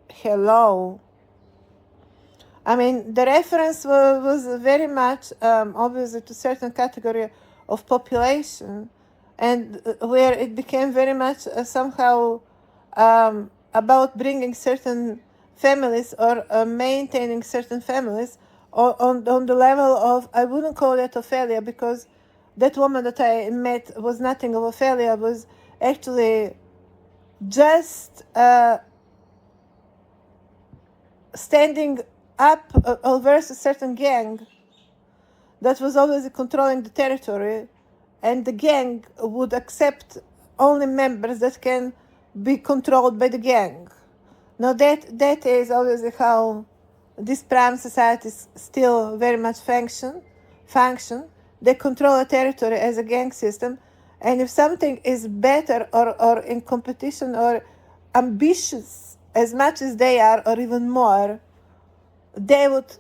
Hello. I mean, the reference was very much obviously to certain category of population, and where it became very much somehow about bringing certain families, or maintaining certain families on the level of, I wouldn't call that Ophelia, because that woman that I met was nothing of Ophelia, was actually just standing up versus a certain gang that was always controlling the territory, and the gang would accept only members that can be controlled by the gang. Now that is obviously how these prime societies still very much function. They control a territory as a gang system, and if something is better or in competition or ambitious as much as they are, or even more, they would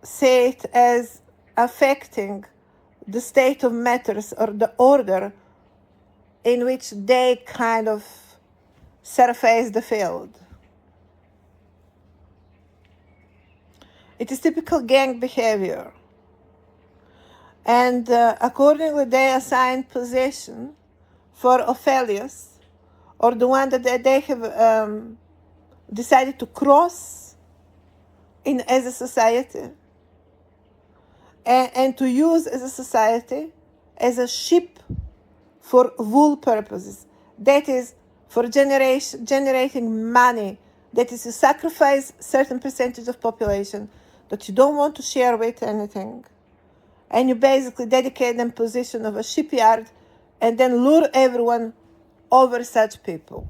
say it as affecting the state of matters, or the order in which they kind of surface the field. It is typical gang behavior. And accordingly, they assign position for Ophelius, or the one that they have decided to cross as a society, and to use as a society as a ship for wool purposes. That is for generating money. That is to sacrifice certain percentage of population that you don't want to share with anything. And you basically dedicate them position of a shipyard, and then lure everyone over such people.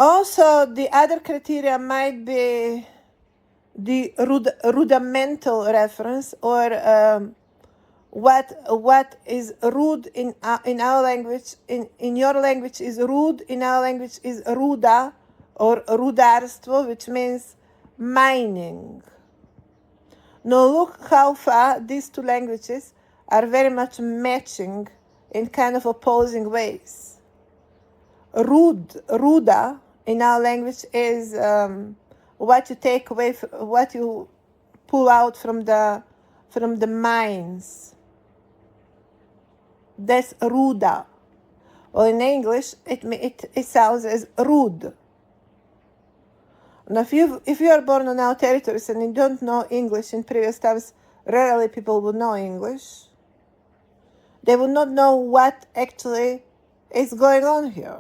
Also, the other criteria might be the rudimental reference, or what is rude in our language, in your language is rude, in our language is ruda or rudarstvo, which means mining. Now look how far these two languages are very much matching in kind of opposing ways. Ruda in our language is what you take away, what you pull out from the mines. That's ruda. or in English, it sounds as rude. Now, if you are born on our territories and you don't know English in previous times, rarely people would know English. They would not know what actually is going on here.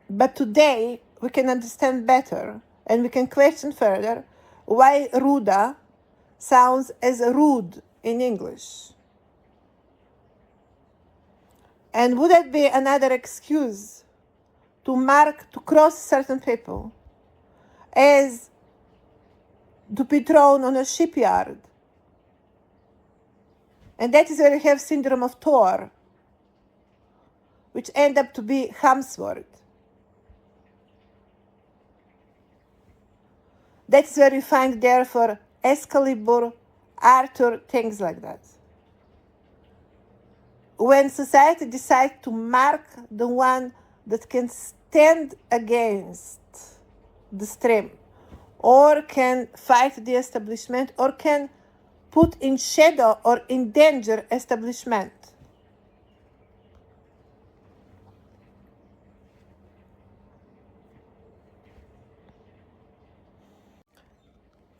But today, we can understand better and we can question further why ruda sounds as rude in English. And would that be another excuse to cross certain people as to be thrown on a shipyard? And that is where you have syndrome of Thor, which end up to be Hamsworth. That's where you find therefore Excalibur, Arthur, things like that. When society decides to mark the one that can stand against the stream, or can fight the establishment, or can put in shadow or in danger establishment.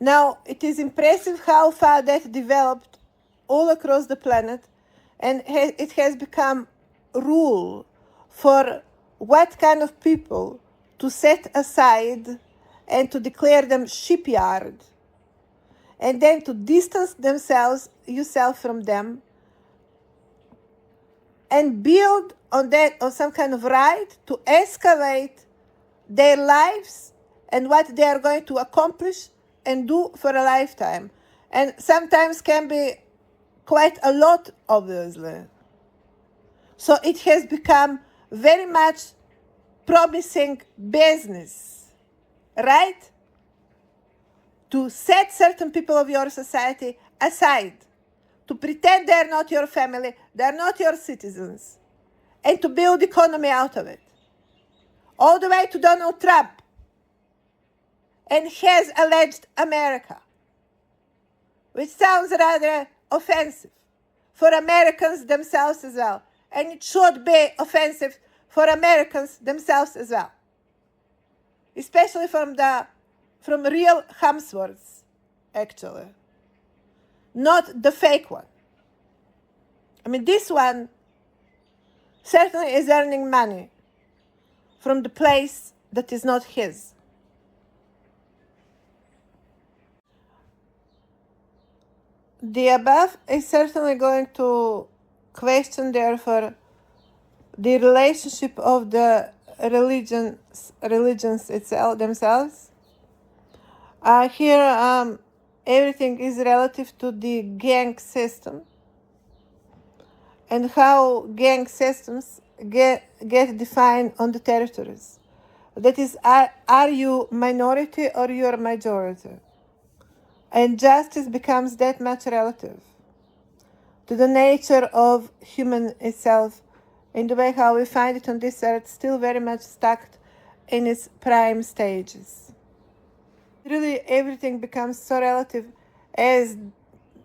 Now, it is impressive how far that developed all across the planet, and it has become rule for what kind of people to set aside and to declare them shipyard, and then to distance yourself from them, and build on some kind of right to excavate their lives and what they are going to accomplish and do for a lifetime. And sometimes can be quite a lot, obviously. So it has become very much promising business, right? To set certain people of your society aside, to pretend they're not your family, they're not your citizens, and to build economy out of it. All the way to Donald Trump and his alleged America, which sounds rather offensive for Americans themselves as well. And it should be offensive for Americans themselves as well, especially from real Hamsworths, actually, not the fake one. I mean, this one certainly is earning money from the place that is not his. The above is certainly going to question, therefore, the relationship of the religions themselves. Here, everything is relative to the gang system and how gang systems get defined on the territories. That is, are you minority or you are majority? And justice becomes that much relative to the nature of human itself, in the way how we find it on this earth, still very much stuck in its prime stages. Really, everything becomes so relative as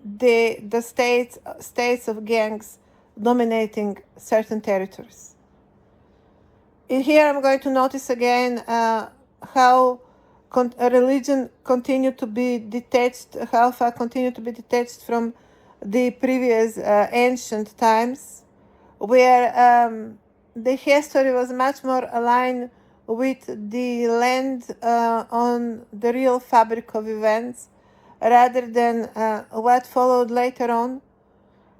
the states of gangs dominating certain territories. In here, I'm going to notice again how religion continued to be detached, how far continued to be detached from the previous ancient times, where the history was much more aligned with the land on the real fabric of events, rather than what followed later on.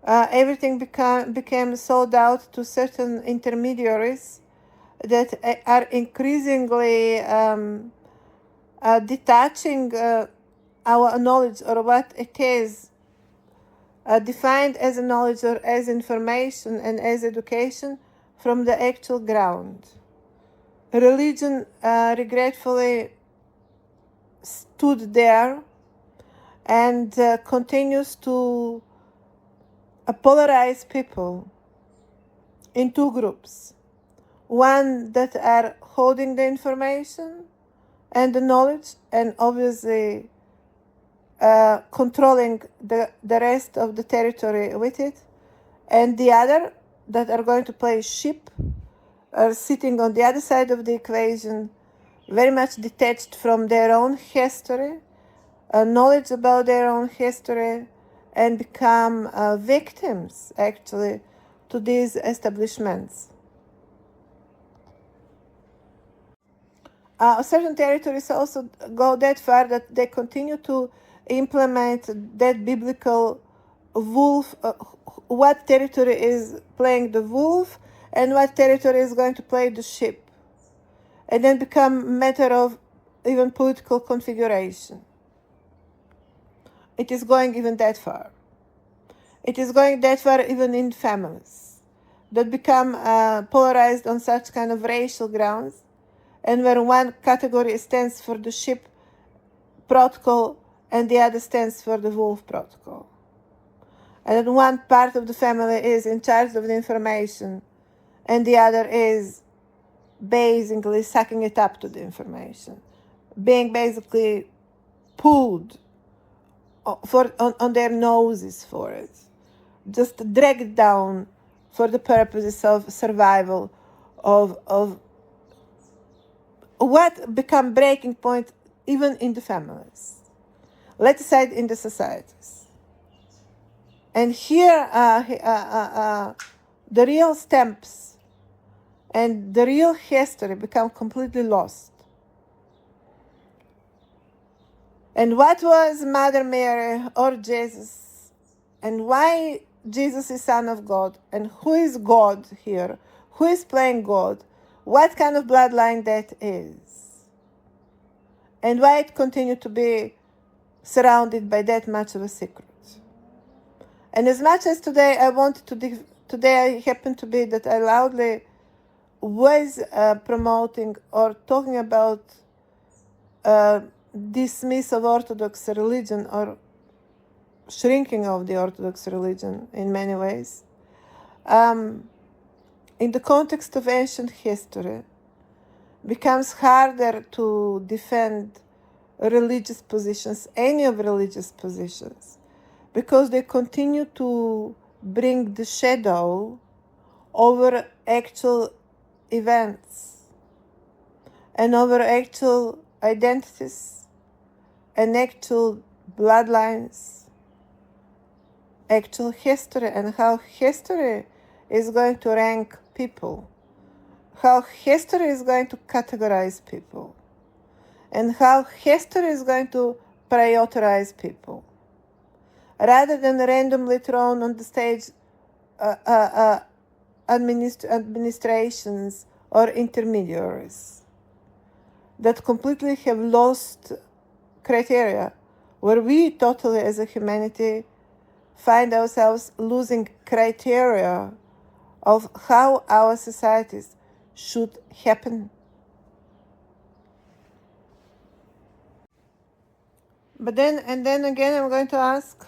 Everything became sold out to certain intermediaries that are increasingly detaching our knowledge, or what it is defined as a knowledge or as information and as education, from the actual ground. Religion regretfully stood there and continues to polarize people in two groups. One that are holding the information and the knowledge, and obviously controlling the rest of the territory with it, and the other that are going to play ship are sitting on the other side of the equation, very much detached from their own history, knowledge about their own history, and become victims, actually, to these establishments. Certain territories also go that far that they continue to implement that biblical wolf, what territory is playing the wolf and what territory is going to play the sheep, and then become a matter of even political configuration. It is going even that far. It is going that far even in families that become polarized on such kind of racial grounds, and where one category stands for the sheep protocol and the other stands for the wolf protocol. And then one part of the family is in charge of the information and the other is basically sucking it up to the information, being basically pulled on their noses for it, just dragged down for the purposes of survival, of what become breaking point even in the families, let aside in the societies. And here the real stamps and the real history become completely lost. And what was Mother Mary or Jesus, and why Jesus is Son of God, and who is God here, who is playing God, what kind of bloodline that is, and why it continued to be surrounded by that much of a secret. And as much as today I wanted to, today I happen to be that I loudly was promoting or talking about dismiss of Orthodox religion or shrinking of the Orthodox religion in many ways. In the context of ancient history, becomes harder to defend religious positions, any of religious positions, because they continue to bring the shadow over actual events and over actual identities and actual bloodlines, actual history, and how history is going to rank people, how history is going to categorize people, and how history is going to prioritize people, rather than randomly thrown on the stage administrations or intermediaries that completely have lost criteria, where we totally as a humanity find ourselves losing criteria of how our societies should happen. But then again I'm going to ask,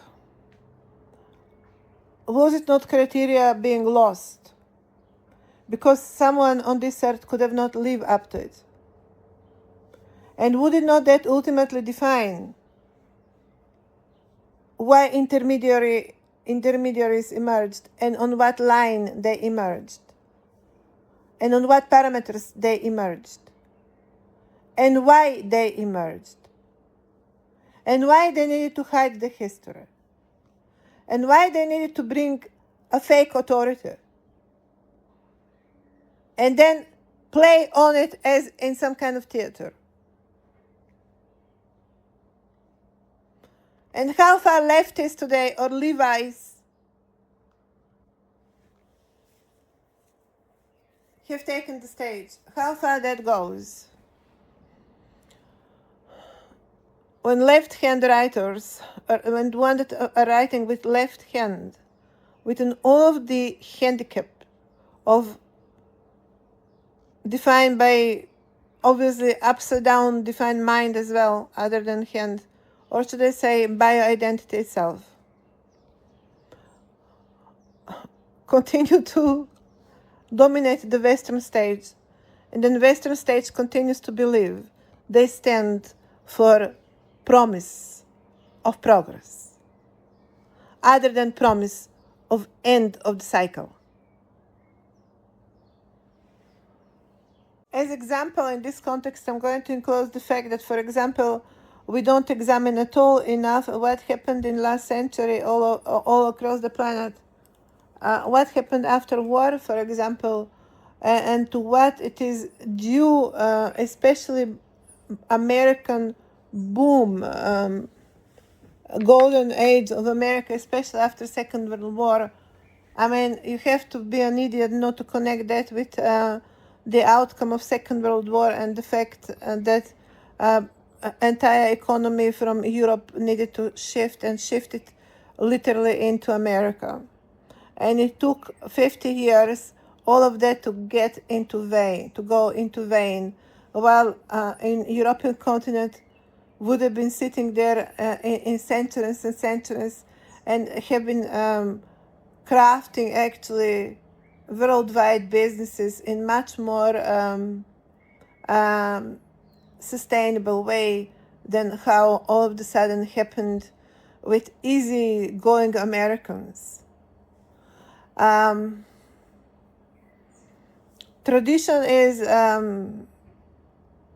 was it not criteria being lost because someone on this earth could have not lived up to it? And would it not that ultimately define why intermediaries emerged, and on what line they emerged, and on what parameters they emerged, and why they emerged, and why they needed to hide the history, and why they needed to bring a fake authority and then play on it as in some kind of theater. And how far leftists today, or Levites, have taken the stage, how far that goes. When left-hand writers, when one that are writing with left hand, with all of the handicap of defined by obviously upside down defined mind as well, other than hand, or should I say bioidentity itself, continue to dominate the Western stage, and then the Western stage continues to believe they stand for promise of progress, other than promise of end of the cycle. As example, in this context, I'm going to enclose the fact that, for example, we don't examine at all enough what happened in last century all across the planet. What happened after war, for example, and to what it is due, especially American boom, golden age of America, especially after Second World War. I mean, you have to be an idiot not to connect that with the outcome of Second World War and the fact that entire economy from Europe needed to shift and shifted literally into America. And it took 50 years, all of that to get into vein, to go into vein, while in European continent would have been sitting there in centuries and centuries and have been crafting actually worldwide businesses in much more sustainable way than how all of a sudden happened with easy-going Americans. Tradition is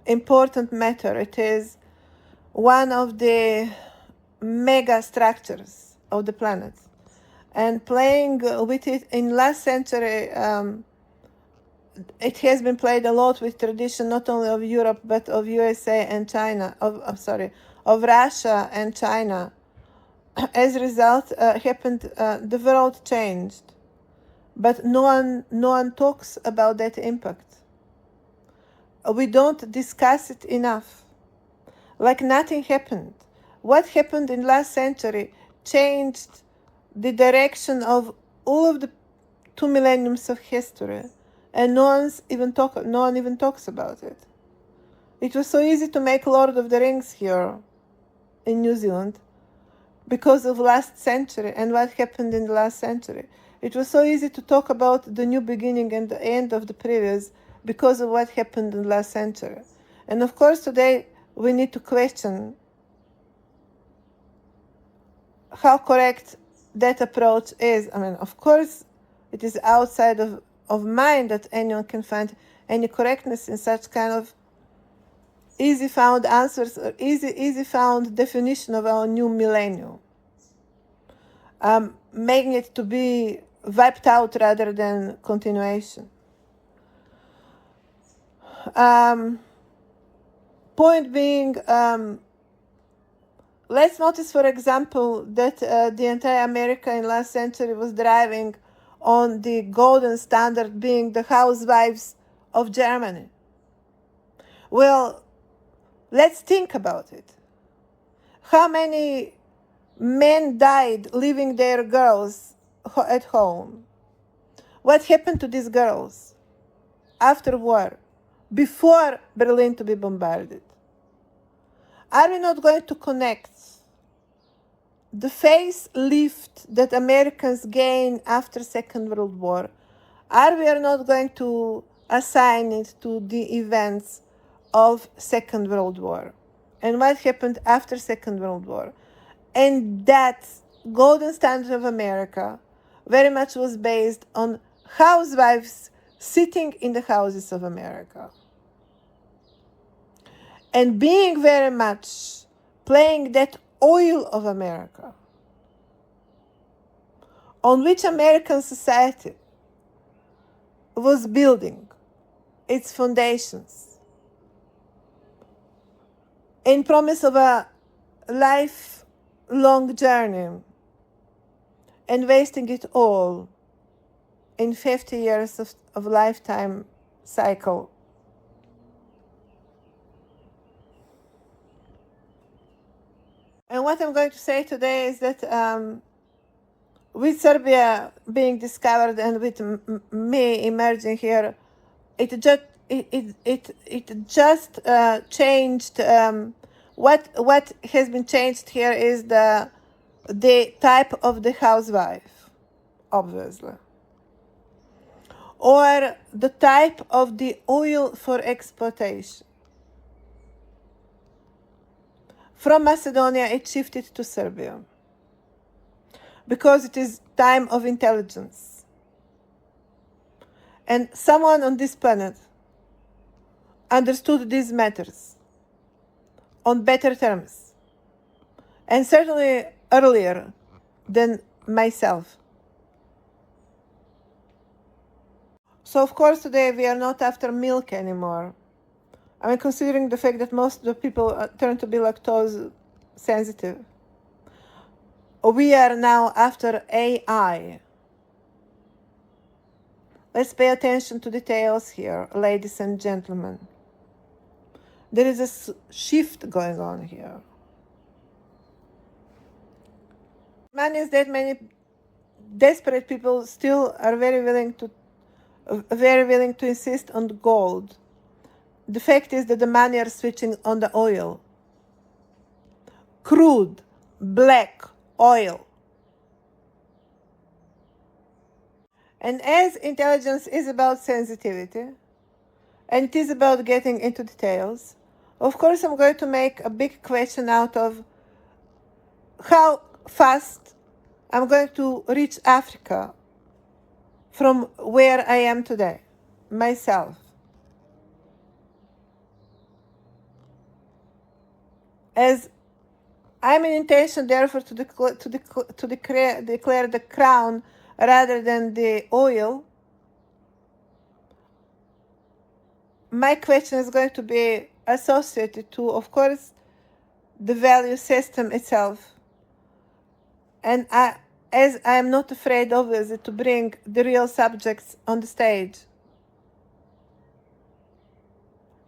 important matter. It is one of the mega structures of the planet. And playing with it in last century, it has been played a lot with tradition, not only of Europe, but of USA and China, of Russia and China. As a result, the world changed. But no one talks about that impact. We don't discuss it enough. Like nothing happened. What happened in last century changed the direction of all of the 2 millenniums of history, and no one even talks about it. It was so easy to make Lord of the Rings here in New Zealand because of last century and what happened in the last century. It was so easy to talk about the new beginning and the end of the previous because of what happened in the last century. And of course today we need to question how correct that approach is. I mean, of course, it is outside of mind that anyone can find any correctness in such kind of easy found answers or easy found definition of our new millennium. Making it to be wiped out rather than continuation. Point being, let's notice, for example, that the entire America in last century was driving on the golden standard being the housewives of Germany. Well, let's think about it. How many men died leaving their girls at home? What happened to these girls after war, before Berlin to be bombarded? Are we not going to connect the facelift that Americans gained after Second World War? Are we not going to assign it to the events of Second World War and what happened after Second World War? And that golden standard of America very much was based on housewives sitting in the houses of America and being very much playing that oil of America on which American society was building its foundations in promise of a lifelong journey and wasting it all in 50 years of lifetime cycle. And what I'm going to say today is that with Serbia being discovered and with me emerging here, it just changed. What has been changed here is the type of the housewife, obviously, or the type of the oil for exploitation. From Macedonia, it shifted to Serbia because it is time of intelligence. And someone on this planet understood these matters on better terms, and certainly earlier than myself. So of course today we are not after milk anymore. I mean, considering the fact that most of the people turn to be lactose sensitive. We are now after AI. Let's pay attention to details here, ladies and gentlemen. There is a shift going on here. Man is that many desperate people still are very willing to insist on the gold. The fact is that the money are switching on the oil. Crude, black oil. And as intelligence is about sensitivity, and it is about getting into details, of course I'm going to make a big question out of how fast I'm going to reach Africa from where I am today, myself. As I'm in intention, therefore, to declare the crown rather than the oil, my question is going to be associated to, of course, the value system itself. And as I am not afraid, obviously, to bring the real subjects on the stage.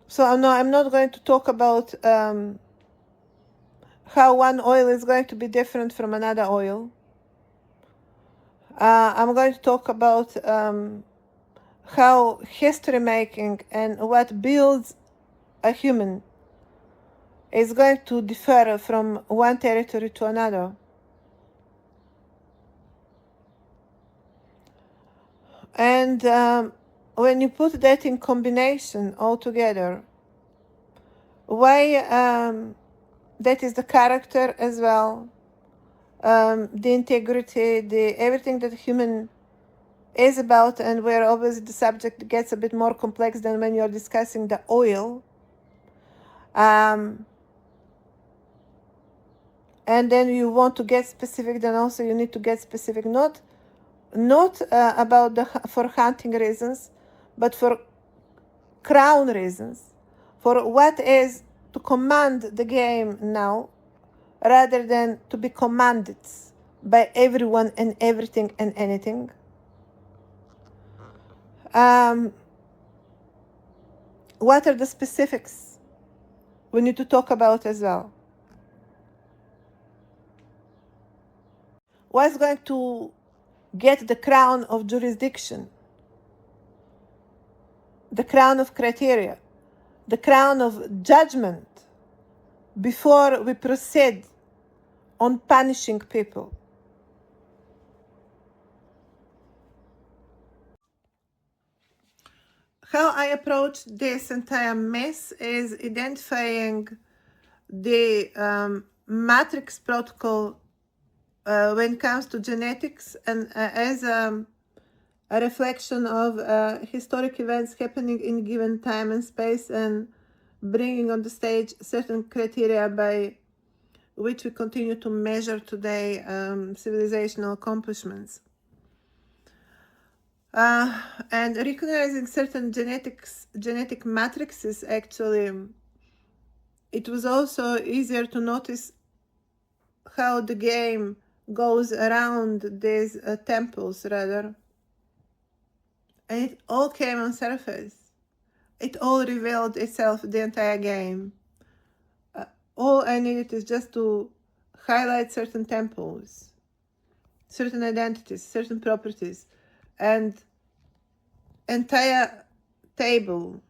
So I'm not going to talk about how one oil is going to be different from another oil. I'm going to talk about how history making and what builds a human is going to differ from one territory to another. And when you put that in combination all together, why that is the character as well, the integrity, the everything that human is about, and where obviously the subject gets a bit more complex than when you're discussing the oil. And then you want to get specific, then also you need to get specific, not about for hunting reasons, but for crown reasons, for what is to command the game now, rather than to be commanded by everyone and everything and anything. What are the specifics we need to talk about as well? What's going to get the crown of jurisdiction, the crown of criteria, the crown of judgment before we proceed on punishing people? How I approach this entire mess is identifying the matrix protocol when it comes to genetics, and as a reflection of historic events happening in given time and space, and bringing on the stage certain criteria by which we continue to measure today civilizational accomplishments. And recognizing certain genetic matrices, actually, it was also easier to notice how the game goes around these temples, rather. And it all came on surface. It all revealed itself, the entire game. All I needed is just to highlight certain temples, certain identities, certain properties, and entire table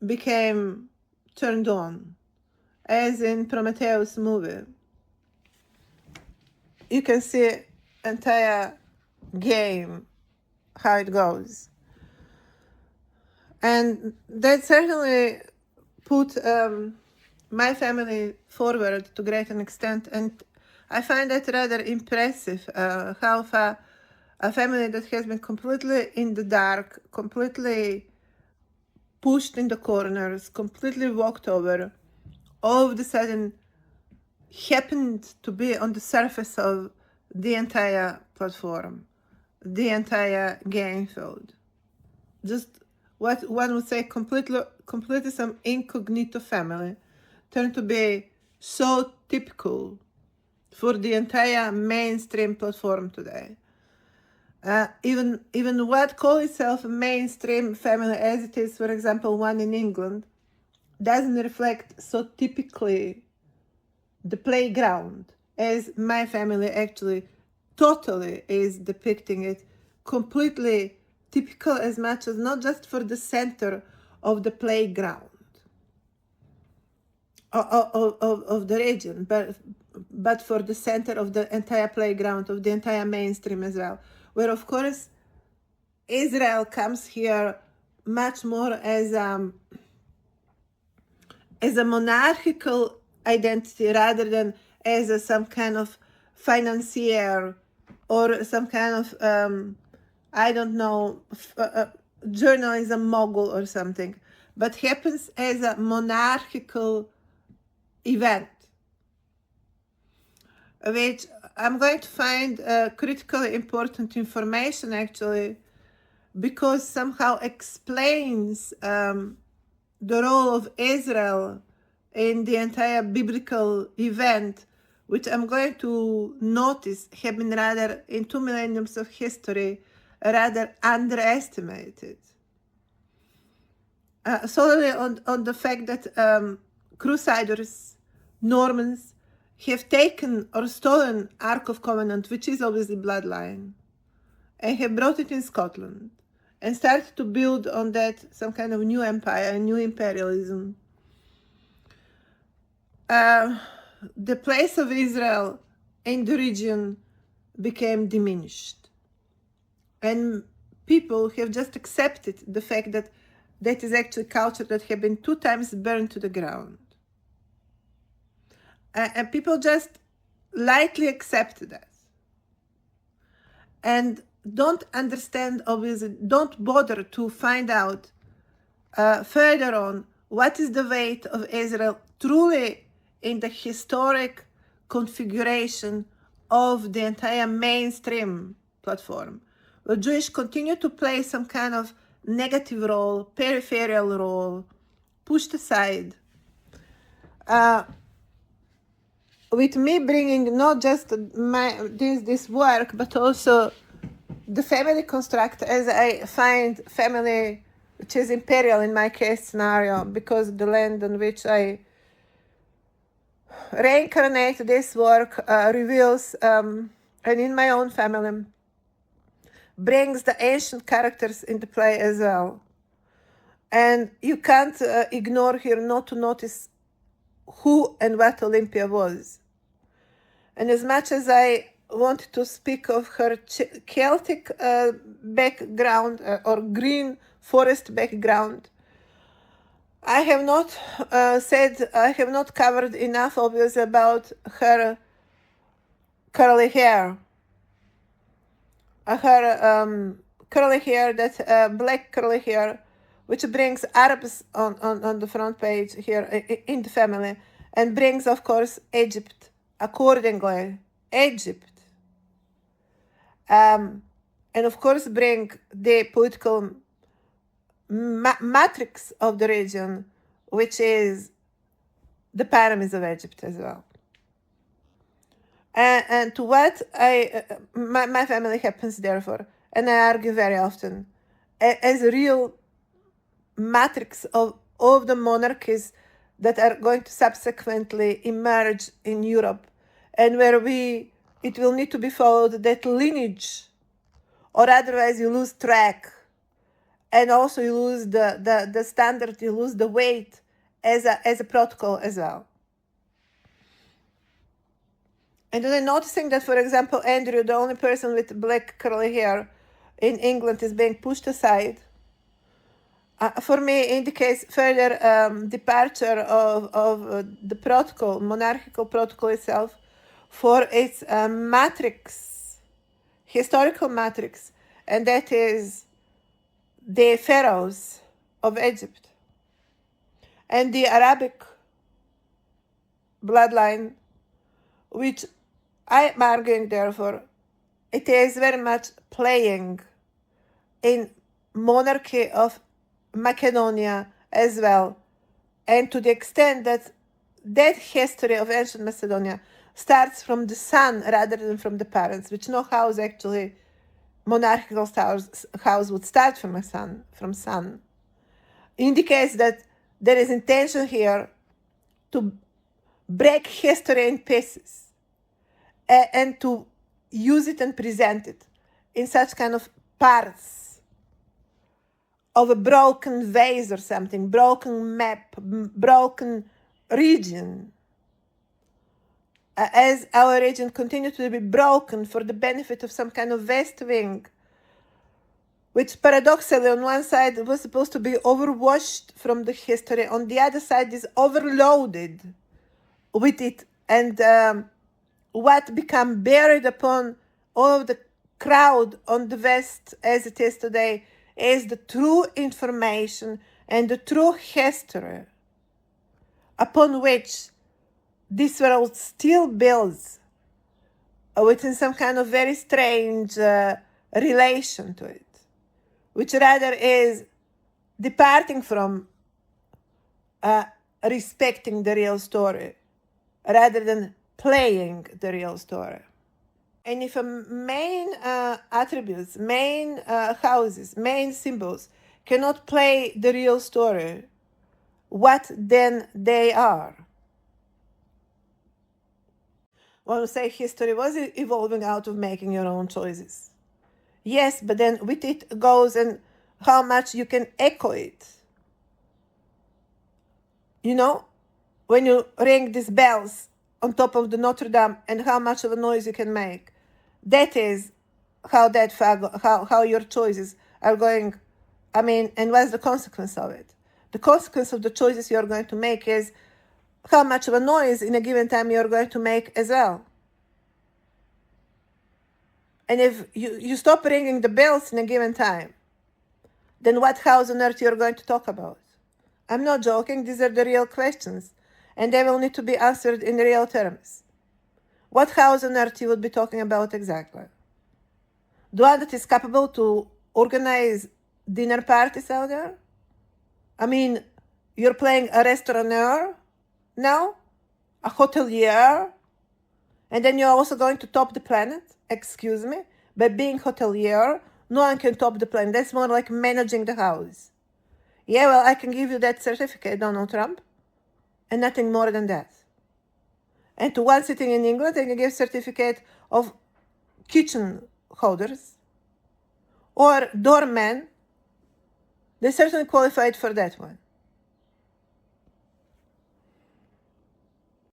became turned on, as in Prometheus movie. You can see entire game, how it goes. And that certainly put my family forward to great an extent, and I find that rather impressive, how far a family that has been completely in the dark, completely pushed in the corners, completely walked over, all of a sudden happened to be on the surface of the entire platform, the entire game field. Just what one would say completely some incognito family turned to be so typical for the entire mainstream platform today. Even what call itself a mainstream family as it is, for example, one in England, doesn't reflect so typically the playground as my family actually totally is depicting it, completely typical, as much as not just for the center of the playground of the region, but for the center of the entire playground, of the entire mainstream as well, where of course Israel comes here much more as a monarchical identity rather than as some kind of financier or some kind of I don't know, journalism mogul or something, but happens as a monarchical event, which I'm going to find critically important information actually, because somehow explains the role of Israel in the entire biblical event, which I'm going to notice have been rather, in 2 millenniums of history, rather underestimated. Solely on the fact that Crusaders, Normans, have taken or stolen Ark of Covenant, which is obviously bloodline, and have brought it in Scotland and started to build on that some kind of new empire, new imperialism. The place of Israel in the region became diminished. And people have just accepted the fact that that is actually culture that have been 2 times burned to the ground. And people just lightly accept that. And don't understand, obviously, don't bother to find out further on what is the weight of Israel truly in the historic configuration of the entire mainstream platform. The Jewish continue to play some kind of negative role, peripheral role, pushed aside. With me bringing not just this work, but also the family construct, as I find family, which is imperial in my case scenario, because the land on which I reincarnate this work reveals, and in my own family, brings the ancient characters into play as well. And you can't ignore here not to notice who and what Olympia was. And as much as I wanted to speak of her Celtic background or green forest background, I have not I have not covered enough obviously about her curly hair. Her curly hair, that black curly hair, which brings Arabs on the front page here in the family, and brings, of course, Egypt accordingly. Egypt. And of course bring the political matrix of the region, which is the pyramids of Egypt as well. And to what my family happens therefore, and I argue very often, as a real matrix of all the monarchies that are going to subsequently emerge in Europe, and where it will need to be followed that lineage, or otherwise you lose track, and also you lose the standard, you lose the weight as a protocol as well. And then noticing that, for example, Andrew, the only person with black curly hair in England, is being pushed aside, for me indicates further departure of the protocol, monarchical protocol itself, for its matrix, historical matrix, and that is the pharaohs of Egypt. and the Arabic bloodline, which I am arguing, therefore, it is very much playing in monarchy of Macedonia as well, and to the extent that that history of ancient Macedonia starts from the son rather than from the parents, which no house actually, monarchical house would start from son, indicates that there is intention here to break history in pieces and to use it and present it in such kind of parts of a broken vase or something, broken map, broken region. As our region continued to be broken for the benefit of some kind of West Wing, which paradoxically on one side was supposed to be overwashed from the history, on the other side is overloaded with it, and what become buried upon all of the crowd on the West as it is today is the true information and the true history upon which this world still builds within some kind of very strange relation to it, which rather is departing from respecting the real story rather than playing the real story. And if main attributes, main houses, main symbols cannot play the real story, what then they are? One would say history was evolving out of making your own choices. Yes, but then with it goes and how much you can echo it. You know, when you ring these bells on top of the Notre Dame and how much of a noise you can make. That is how how your choices are going, and what's the consequence of it? The consequence of the choices you're going to make is how much of a noise in a given time you're going to make as well. And if you stop ringing the bells in a given time, then what house on earth you're going to talk about? I'm not joking, these are the real questions, and they will need to be answered in real terms. What house on earth you would be talking about exactly? The one that is capable to organize dinner parties out there? You're playing a restaurateur now? A hotelier? And then you're also going to top the planet? Excuse me? By being hotelier, no one can top the planet. That's more like managing the house. Yeah, well, I can give you that certificate, Donald Trump, and nothing more than that. And to one sitting in England, I can give certificate of kitchen holders or doormen. They certainly qualified for that one.